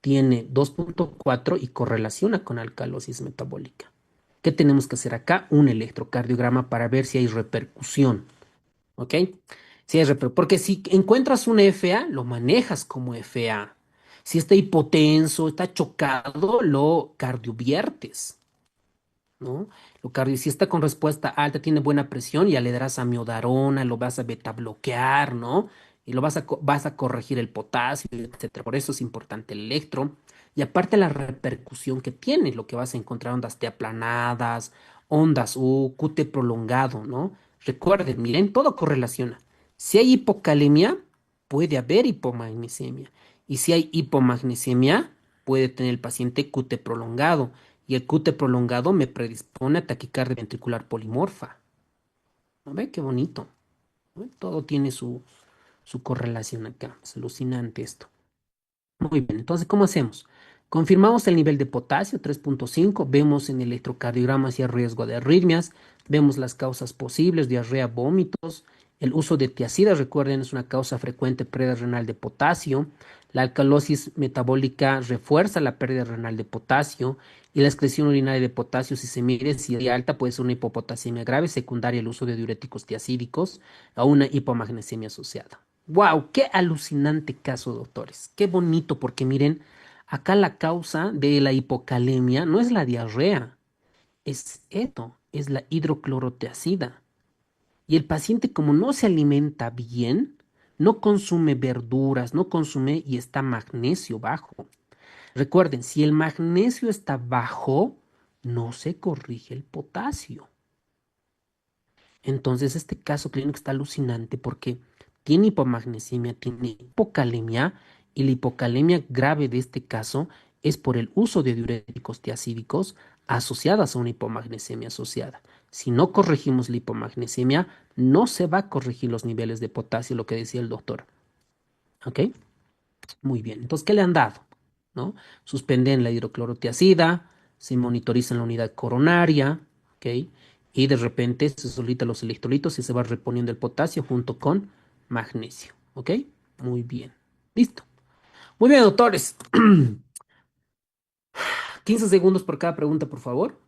S1: Tiene 2.4 y correlaciona con alcalosis metabólica. ¿Qué tenemos que hacer acá? Un electrocardiograma para ver si hay repercusión, ¿ok? Porque si encuentras una FA, lo manejas como FA. Si está hipotenso, está chocado, lo cardioviertes, ¿no? Si está con respuesta alta, tiene buena presión, ya le darás amiodarona, lo vas a beta bloquear, ¿no? Y vas a corregir el potasio, etcétera. Por eso es importante el electro. Y aparte la repercusión que tiene, lo que vas a encontrar ondas T aplanadas, ondas U, QT prolongado, ¿no? Recuerden, miren, todo correlaciona. Si hay hipocalemia, puede haber hipomagnesemia. Y si hay hipomagnesemia, puede tener el paciente QT prolongado. Y el QT prolongado me predispone a taquicardia ventricular polimorfa. ¿No ve? Qué bonito. ¿No ve? Todo tiene su correlación acá. Es alucinante esto. Muy bien, entonces, ¿cómo hacemos? Confirmamos el nivel de potasio, 3.5. Vemos en el electrocardiograma si hay riesgo de arritmias. Vemos las causas posibles, diarrea, vómitos. El uso de tiazida, recuerden, es una causa frecuente pérdida renal de potasio. La alcalosis metabólica refuerza la pérdida renal de potasio. Y la excreción urinaria de potasio, si se mide, si es alta, puede ser una hipopotasemia grave, secundaria al uso de diuréticos tiazídicos o una hipomagnesemia asociada. ¡Wow! ¡Qué alucinante caso, doctores! ¡Qué bonito! Porque miren, acá la causa de la hipocalemia no es la diarrea, es esto, es la hidroclorotiazida. Y el paciente, como no se alimenta bien, no consume verduras, no consume y está magnesio bajo. Recuerden, si el magnesio está bajo, no se corrige el potasio. Entonces, este caso clínico está alucinante porque tiene hipomagnesemia, tiene hipocalemia, y la hipocalemia grave de este caso es por el uso de diuréticos tiacídicos asociadas a una hipomagnesemia asociada. Si no corregimos la hipomagnesemia, no se va a corregir los niveles de potasio, lo que decía el doctor. ¿Ok? Muy bien. Entonces, ¿qué le han dado? ¿No? Suspenden la hidroclorotiazida, se monitoriza en la unidad coronaria, ¿ok? Y de repente se solita los electrolitos y se va reponiendo el potasio junto con magnesio, ¿ok? Muy bien. Listo. Muy bien, doctores. 15 segundos por cada pregunta, por favor.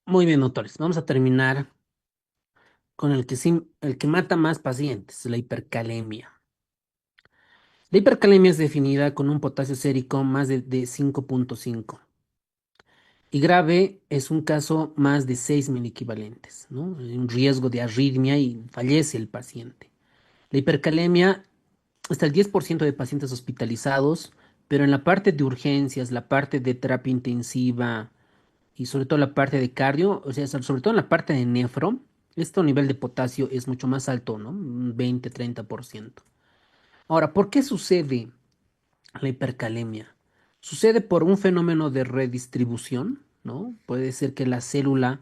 S1: Muy bien, doctores. Vamos a terminar con el que mata más pacientes, la hipercalemia. La hipercalemia es definida con un potasio sérico más de 5.5 y grave es un caso más de 6 miliequivalentes, ¿no? Hay un riesgo de arritmia y fallece el paciente. La hipercalemia hasta el 10% de pacientes hospitalizados, pero en la parte de urgencias, la parte de terapia intensiva y sobre todo la parte de cardio, o sea, sobre todo en la parte de nefro, este nivel de potasio es mucho más alto, ¿no? Un 20-30%. Ahora, ¿por qué sucede la hipercalemia? Sucede por un fenómeno de redistribución, ¿no? Puede ser que la célula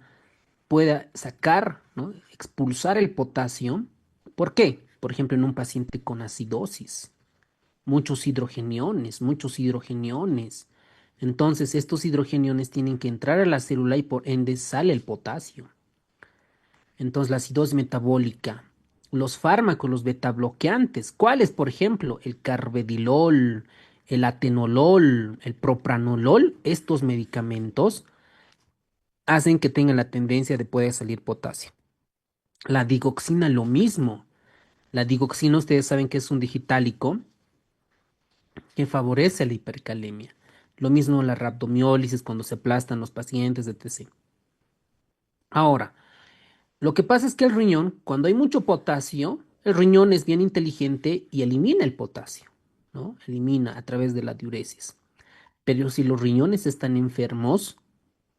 S1: pueda sacar, ¿no? Expulsar el potasio. ¿Por qué? Por ejemplo, en un paciente con acidosis, muchos hidrogeniones. Entonces, estos hidrogeniones tienen que entrar a la célula y por ende sale el potasio. Entonces, la acidosis metabólica, los fármacos, los betabloqueantes, ¿cuáles? Por ejemplo, el carvedilol, el atenolol, el propranolol, estos medicamentos hacen que tengan la tendencia de poder salir potasio. La digoxina, lo mismo. La digoxina, ustedes saben que es un digitálico que favorece la hipercalemia. Lo mismo la rhabdomiólisis cuando se aplastan los pacientes, etc. Ahora, lo que pasa es que el riñón, cuando hay mucho potasio, el riñón es bien inteligente y elimina el potasio, ¿no? Elimina a través de la diuresis. Pero si los riñones están enfermos,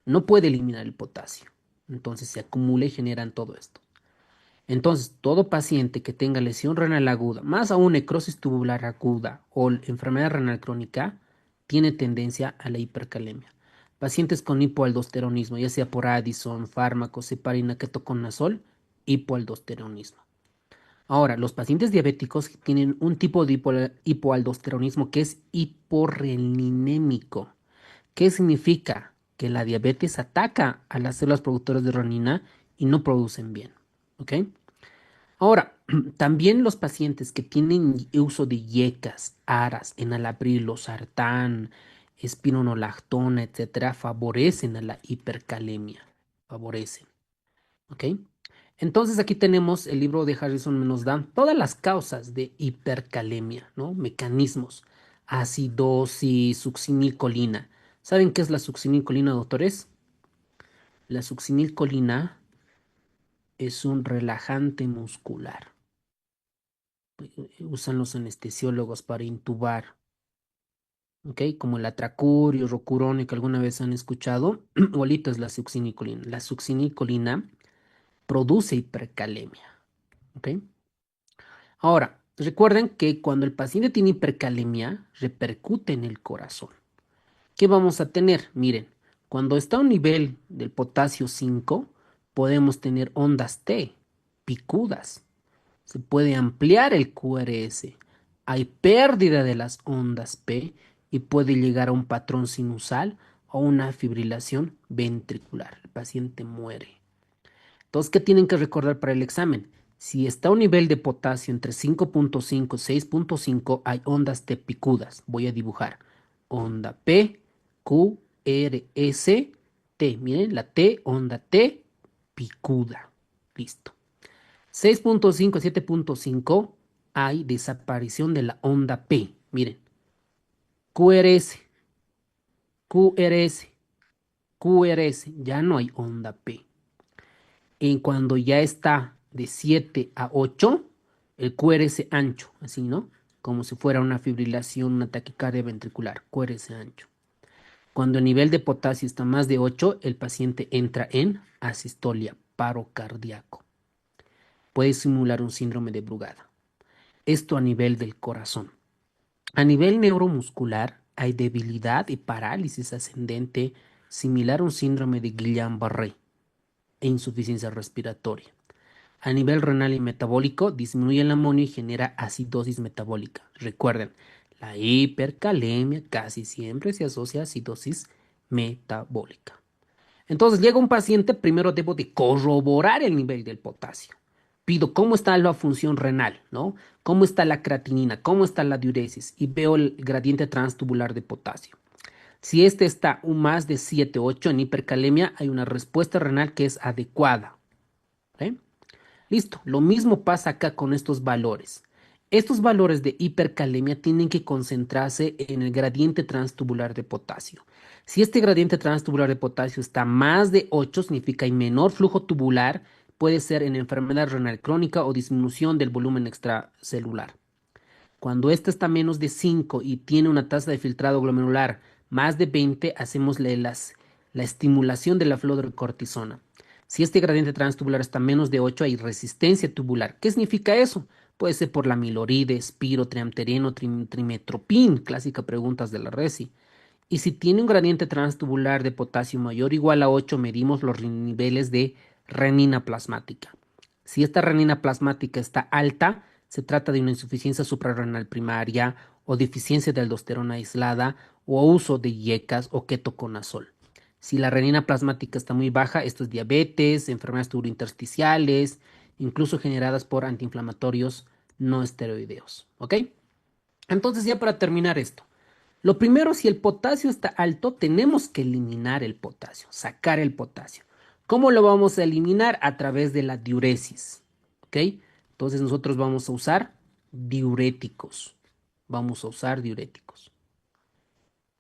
S1: no puede eliminar el potasio. Entonces se acumula y generan todo esto. Entonces, todo paciente que tenga lesión renal aguda, más aún necrosis tubular aguda o enfermedad renal crónica, tiene tendencia a la hipercalemia. Pacientes con hipoaldosteronismo, ya sea por Addison, fármacos, heparina, ketoconazol, hipoaldosteronismo. Ahora, los pacientes diabéticos tienen un tipo de hipoaldosteronismo que es hiporreninémico. ¿Qué significa? Que la diabetes ataca a las células productoras de renina y no producen bien. ¿Ok? Ahora, también los pacientes que tienen uso de yecas, aras, enalapril, losartán, espironolactona, etcétera, favorecen a la hipercalemia. Favorecen. ¿Ok? Entonces aquí tenemos el libro de Harrison, nos dan todas las causas de hipercalemia, ¿no? Mecanismos. Acidosis, succinilcolina. ¿Saben qué es la succinilcolina, doctores? La succinilcolina es un relajante muscular. Usan los anestesiólogos para intubar, ¿ok? Como el atracurio, rocurone que alguna vez han escuchado, igualito es la succinilcolina. La succinilcolina produce hipercalemia, ¿ok? Ahora, recuerden que cuando el paciente tiene hipercalemia, repercute en el corazón. ¿Qué vamos a tener? Miren, cuando está a un nivel del potasio 5, podemos tener ondas T, picudas. Se puede ampliar el QRS. Hay pérdida de las ondas P y puede llegar a un patrón sinusal o una fibrilación ventricular. El paciente muere. Entonces, ¿qué tienen que recordar para el examen? Si está a un nivel de potasio entre 5.5 y 6.5, hay ondas T picudas. Voy a dibujar onda P, Q, R, S, T. Miren, la T, onda T, picuda. Listo. 6.5 a 7.5 hay desaparición de la onda P. Miren, QRS, QRS, QRS, ya no hay onda P. En cuando ya está de 7 a 8, el QRS ancho, así, ¿no? Como si fuera una fibrilación, una taquicardia ventricular, QRS ancho. Cuando el nivel de potasio está más de 8, el paciente entra en asistolia, paro cardíaco. Puede simular un síndrome de Brugada. Esto a nivel del corazón. A nivel neuromuscular hay debilidad y parálisis ascendente similar a un síndrome de Guillain-Barré e insuficiencia respiratoria. A nivel renal y metabólico disminuye el amonio y genera acidosis metabólica. Recuerden, la hipercalemia casi siempre se asocia a acidosis metabólica. Entonces llega un paciente, primero debo de corroborar el nivel del potasio. Pido cómo está la función renal, ¿no? Cómo está la creatinina, cómo está la diuresis y veo el gradiente transtubular de potasio. Si este está un más de 7, 8 en hipercalemia, hay una respuesta renal que es adecuada. ¿Ok? Listo, lo mismo pasa acá con estos valores. Estos valores de hipercalemia tienen que concentrarse en el gradiente transtubular de potasio. Si este gradiente transtubular de potasio está más de 8, significa hay menor flujo tubular, puede ser en enfermedad renal crónica o disminución del volumen extracelular. Cuando este está menos de 5 y tiene una tasa de filtrado glomerular más de 20, hacemos la estimulación de la fludrocortisona. Si este gradiente transtubular está menos de 8, hay resistencia tubular. ¿Qué significa eso? Puede ser por la amiloride, spiro, triamtereno, trimetropin, clásica preguntas de la RESI. Y si tiene un gradiente transtubular de potasio mayor o igual a 8, medimos los niveles de renina plasmática. Si esta renina plasmática está alta, se trata de una insuficiencia suprarrenal primaria o deficiencia de aldosterona aislada o uso de IECAS o ketoconazol. Si la renina plasmática está muy baja, esto es diabetes, enfermedades tubulointersticiales, incluso generadas por antiinflamatorios no esteroideos. ¿Ok? Entonces, ya para terminar esto, lo primero, si el potasio está alto, tenemos que eliminar el potasio, sacar el potasio. ¿Cómo lo vamos a eliminar? A través de la diuresis. ¿Ok? Entonces nosotros vamos a usar diuréticos. Vamos a usar diuréticos.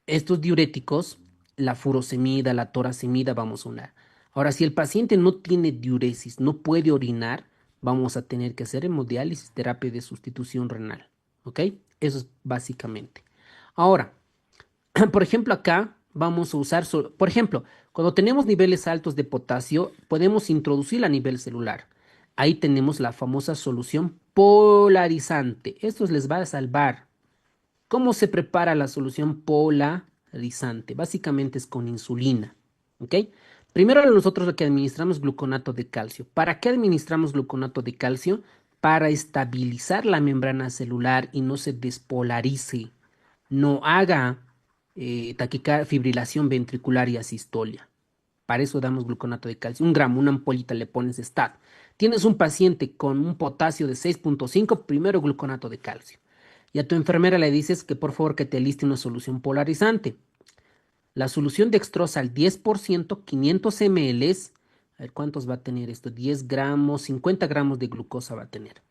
S1: Estos diuréticos, la furosemida, la toracemida, vamos a unir. Ahora, si el paciente no tiene diuresis, no puede orinar, vamos a tener que hacer hemodiálisis, terapia de sustitución renal. ¿Ok? Eso es básicamente. Ahora, por ejemplo, acá vamos a usar, por ejemplo, cuando tenemos niveles altos de potasio, podemos introducir a nivel celular. Ahí tenemos la famosa solución polarizante. Esto les va a salvar. ¿Cómo se prepara la solución polarizante? Básicamente es con insulina. ¿Ok? Primero nosotros lo que administramos gluconato de calcio. ¿Para qué administramos gluconato de calcio? Para estabilizar la membrana celular y no se despolarice. No haga fibrilación ventricular y asistolia. Para eso damos gluconato de calcio. 1 gramo, una ampollita le pones stat. Tienes un paciente con un potasio de 6.5, primero gluconato de calcio. Y a tu enfermera le dices que por favor que te liste una solución polarizante. La solución dextrosa al 10%, 500 ml. A ver, ¿cuántos va a tener esto? 10 gramos, 50 gramos de glucosa va a tener.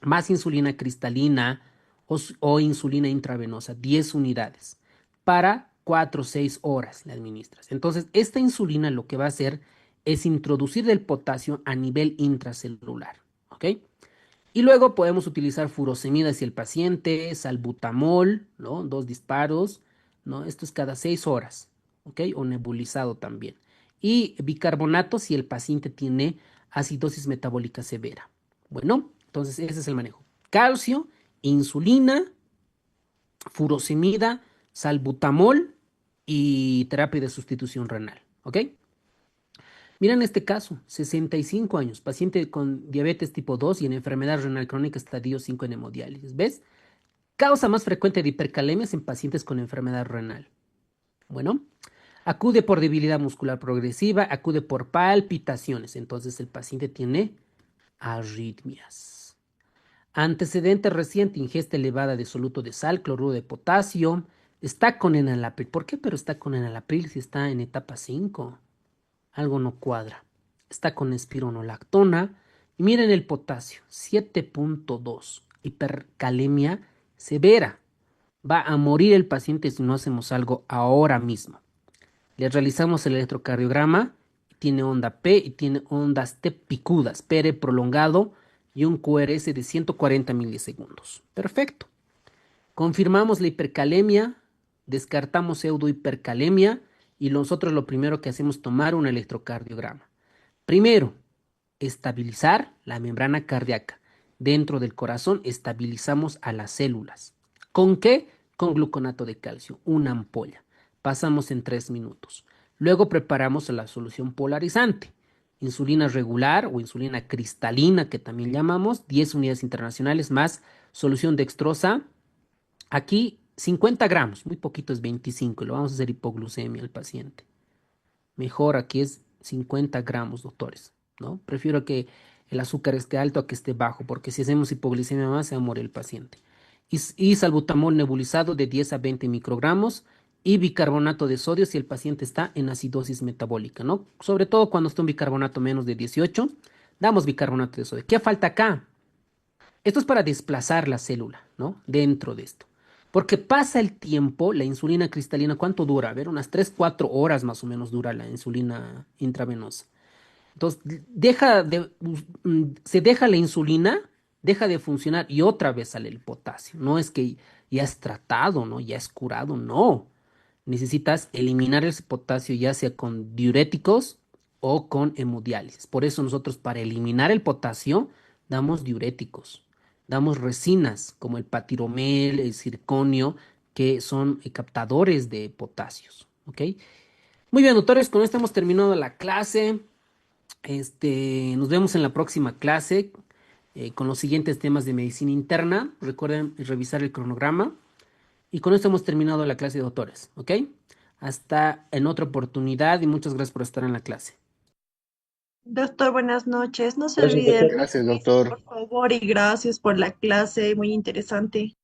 S1: Más insulina cristalina o insulina intravenosa, 10 unidades. Para 4 o 6 horas le administras. Entonces, esta insulina lo que va a hacer es introducir el potasio a nivel intracelular. ¿Ok? Y luego podemos utilizar furosemida si el paciente, salbutamol, ¿no? 2 disparos, ¿no? Esto es cada 6 horas, ¿ok? O nebulizado también. Y bicarbonato si el paciente tiene acidosis metabólica severa. Bueno, entonces ese es el manejo. Calcio, insulina, furosemida, salbutamol y terapia de sustitución renal, ¿ok? Miren este caso, 65 años, paciente con diabetes tipo 2 y en enfermedad renal crónica estadio 5 en hemodiálisis. ¿Ves? Causa más frecuente de hipercalemias en pacientes con enfermedad renal. Bueno, acude por debilidad muscular progresiva, acude por palpitaciones. Entonces el paciente tiene arritmias. Antecedente reciente, ingesta elevada de soluto de sal, cloruro de potasio. Está con enalapril. ¿Por qué? Pero está con enalapril si está en etapa 5. Algo no cuadra. Está con espironolactona. Y miren el potasio, 7.2. Hipercalemia severa. Va a morir el paciente si no hacemos algo ahora mismo. Le realizamos el electrocardiograma. Tiene onda P y tiene ondas T picudas. PR prolongado y un QRS de 140 milisegundos. Perfecto. Confirmamos la hipercalemia. Descartamos pseudohipercalemia. Y nosotros lo primero que hacemos es tomar un electrocardiograma. Primero, estabilizar la membrana cardíaca. Dentro del corazón estabilizamos a las células. ¿Con qué? Con gluconato de calcio, una ampolla. Pasamos en 3 minutos. Luego preparamos la solución polarizante. Insulina regular o insulina cristalina, que también llamamos, 10 unidades internacionales más solución dextrosa. Aquí 50 gramos, muy poquito es 25, lo vamos a hacer hipoglucemia al paciente. Mejor aquí es 50 gramos, doctores, ¿no? Prefiero que el azúcar esté alto a que esté bajo, porque si hacemos hipoglucemia más, se va a morir el paciente. Y salbutamol nebulizado de 10 a 20 microgramos y bicarbonato de sodio si el paciente está en acidosis metabólica, ¿no? Sobre todo cuando está un bicarbonato menos de 18, damos bicarbonato de sodio. ¿Qué falta acá? Esto es para desplazar la célula, ¿no? Dentro de esto. Porque pasa el tiempo, la insulina cristalina, ¿cuánto dura? A ver, unas 3, 4 horas más o menos dura la insulina intravenosa. Entonces, se deja la insulina, deja de funcionar y otra vez sale el potasio. No es que ya es tratado, ¿no? Ya es curado, no. Necesitas eliminar ese potasio ya sea con diuréticos o con hemodiálisis. Por eso nosotros para eliminar el potasio damos diuréticos, damos resinas como el patiromel, el circonio, que son captadores de potasios. ¿Ok? Muy bien, doctores, con esto hemos terminado la clase. Nos vemos en la próxima clase con los siguientes temas de medicina interna. Recuerden revisar el cronograma. Y con esto hemos terminado la clase de doctores, ¿ok? Hasta en otra oportunidad y muchas gracias por estar en la clase.
S8: Doctor, buenas noches. No se
S7: Gracias,
S8: olvide
S7: doctor.
S8: de los
S2: Gracias,
S8: quiz,
S2: doctor.
S8: por favor, y gracias por la clase, muy interesante.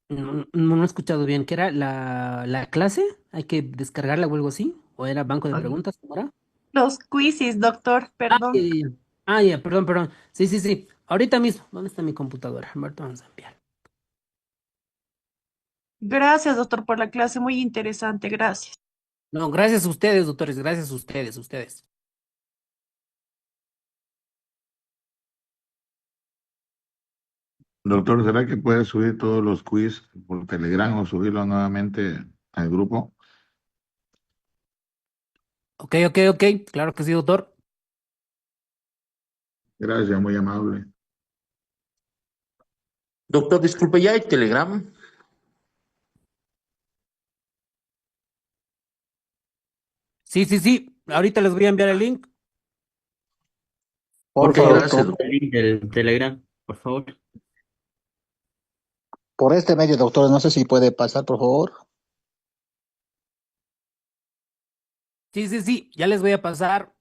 S1: No he escuchado bien. ¿Qué era la clase? ¿Hay que descargarla o algo así? ¿O era banco de
S8: Ok.
S1: preguntas? ¿Cómo era?
S8: Los quizzes, doctor,
S1: Ya,
S8: perdón.
S1: ya, ya. Ya, perdón, perdón. Sí, sí, sí. Ahorita mismo. ¿Dónde está mi computadora? Ahorita vamos a enviar.
S8: Gracias, doctor, por la clase, muy interesante, gracias.
S1: No, gracias a ustedes, doctores. Gracias a ustedes, ustedes.
S7: Doctor, ¿será que puede subir todos los quiz por Telegram o subirlo nuevamente al grupo?
S1: Ok, ok, ok. Claro que sí, doctor.
S7: Gracias, muy amable.
S2: Doctor, disculpe, ¿ya hay Telegram?
S1: Sí, sí, sí. Ahorita les voy a enviar el link.
S2: Ok,
S3: Porfa,
S2: gracias,
S3: doctor.
S2: doctor.
S9: El link del Telegram, por favor.
S3: Por este medio, doctor, no sé si puede pasar, por favor.
S1: Sí, sí, sí. Ya les voy a pasar.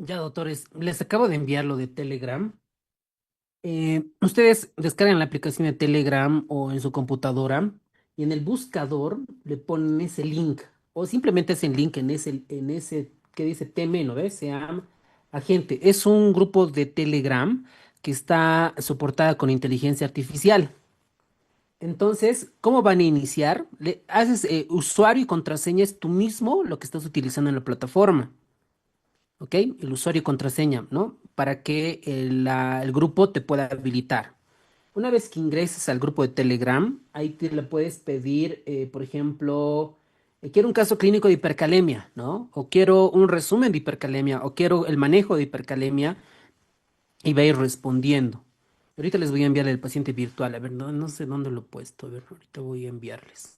S1: Ya, doctores, les acabo de enviar lo de Telegram. Ustedes descargan la aplicación de Telegram o en su computadora y en el buscador le ponen ese link o simplemente hacen link en ese que dice TM, ¿no ves? Se llama Agente. Es un grupo de Telegram que está soportada con inteligencia artificial. Entonces, ¿cómo van a iniciar? Le haces usuario y contraseña es tú mismo lo que estás utilizando en la plataforma. ¿Ok? El usuario y contraseña, ¿no? Para que el grupo te pueda habilitar. Una vez que ingreses al grupo de Telegram, ahí te le puedes pedir, por ejemplo, quiero un caso clínico de hipercalemia, ¿no? O quiero un resumen de hipercalemia, o quiero el manejo de hipercalemia, y va a ir respondiendo. Ahorita les voy a enviar el paciente virtual, a ver, no sé dónde lo he puesto, a ver, ahorita voy a enviarles.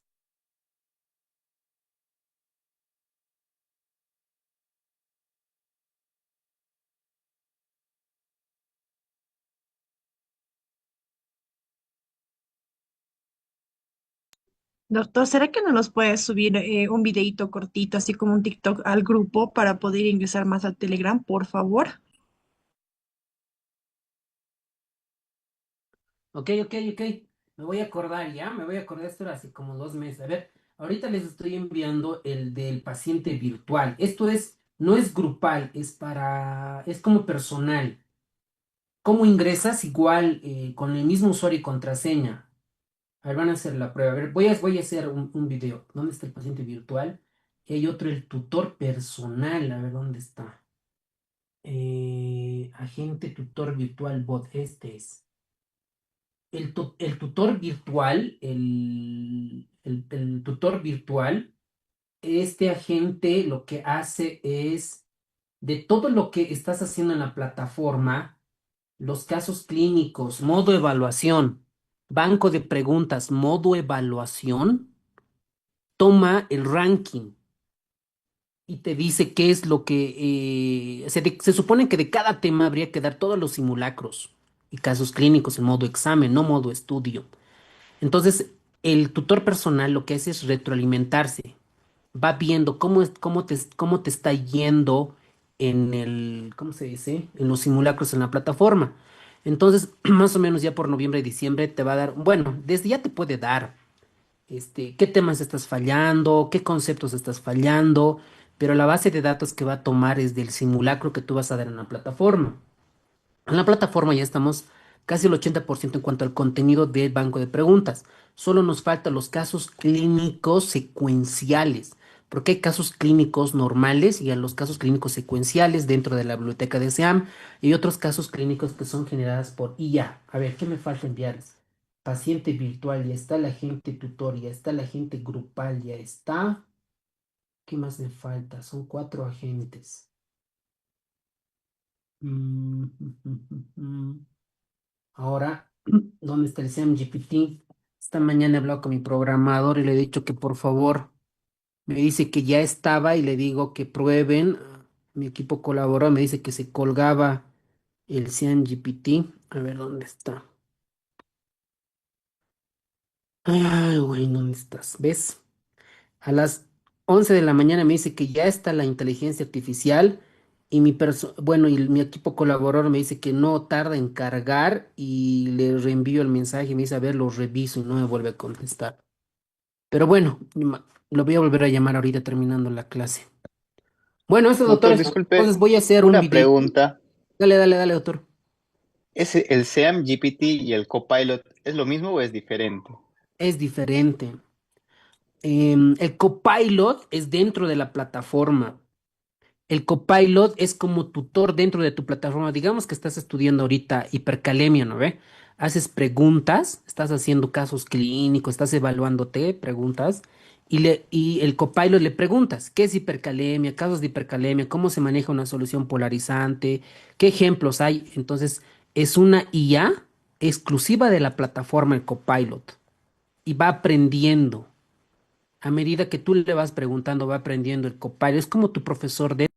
S8: Doctor, ¿será que no nos puedes subir un videito cortito, así como un TikTok al grupo para poder ingresar más al Telegram, por favor?
S1: Ok. Me voy a acordar ya, me voy a acordar, esto era hace como 2 meses. A ver, ahorita les estoy enviando el del paciente virtual. Esto no es grupal, es como personal. ¿Cómo ingresas? Igual, con el mismo usuario y contraseña. A ver, van a hacer la prueba. A ver, voy a hacer un video. ¿Dónde está el paciente virtual? Y hay otro, el tutor personal. A ver, ¿dónde está? Agente tutor virtual bot. Este es. El tutor virtual, el tutor virtual, este agente lo que hace es, de todo lo que estás haciendo en la plataforma, los casos clínicos, modo evaluación, banco de preguntas, modo evaluación, toma el ranking y te dice qué es lo que, se supone que de cada tema habría que dar todos los simulacros y casos clínicos en modo examen, no modo estudio. Entonces, el tutor personal lo que hace es retroalimentarse. Va viendo cómo te está yendo ¿cómo se dice? En los simulacros en la plataforma. Entonces, más o menos ya por noviembre y diciembre te va a dar, bueno, desde ya te puede dar, qué temas estás fallando, qué conceptos estás fallando, pero la base de datos que va a tomar es del simulacro que tú vas a dar en la plataforma. En la plataforma ya estamos casi el 80% en cuanto al contenido del banco de preguntas. Solo nos faltan los casos clínicos secuenciales, porque hay casos clínicos normales y a los casos clínicos secuenciales dentro de la biblioteca de SEAM y otros casos clínicos que son generados por IA. A ver, ¿qué me falta enviarles? Paciente virtual, ya está, la agente tutor, ya está, la agente grupal, ya está. ¿Qué más me falta? Son 4 agentes. Ahora, ¿dónde está el SAM-GPT? Esta mañana he hablado con mi programador y le he dicho que por favor me dice que ya estaba y le digo que prueben. Mi equipo colaboró, me dice que se colgaba el SAM-GPT. A ver, ¿dónde está? Ay, güey, ¿dónde estás? ¿Ves? A las 11 de la mañana me dice que ya está la inteligencia artificial y bueno, y mi equipo colaborador me dice que no tarda en cargar y le reenvío el mensaje y me dice, a ver, lo reviso y no me vuelve a contestar. Pero bueno, lo voy a volver a llamar ahorita terminando la clase. Bueno, eso,
S10: Doctor,
S1: doctores,
S10: disculpe,
S1: entonces voy a hacer un
S10: una
S1: video.
S10: pregunta.
S1: Dale, doctor.
S10: ¿El SEAM GPT y el Copilot es lo mismo o es diferente?
S1: Es diferente. El Copilot es dentro de la plataforma. El Copilot es como tutor dentro de tu plataforma. Digamos que estás estudiando ahorita hipercalemia, ¿no ve? Haces preguntas, estás haciendo casos clínicos, estás evaluándote, preguntas, y el Copilot le preguntas, ¿qué es hipercalemia? Casos de hipercalemia, ¿cómo se maneja una solución polarizante? ¿Qué ejemplos hay? Entonces, es una IA exclusiva de la plataforma, el Copilot, y va aprendiendo. A medida que tú le vas preguntando, va aprendiendo el Copilot. Es como tu profesor de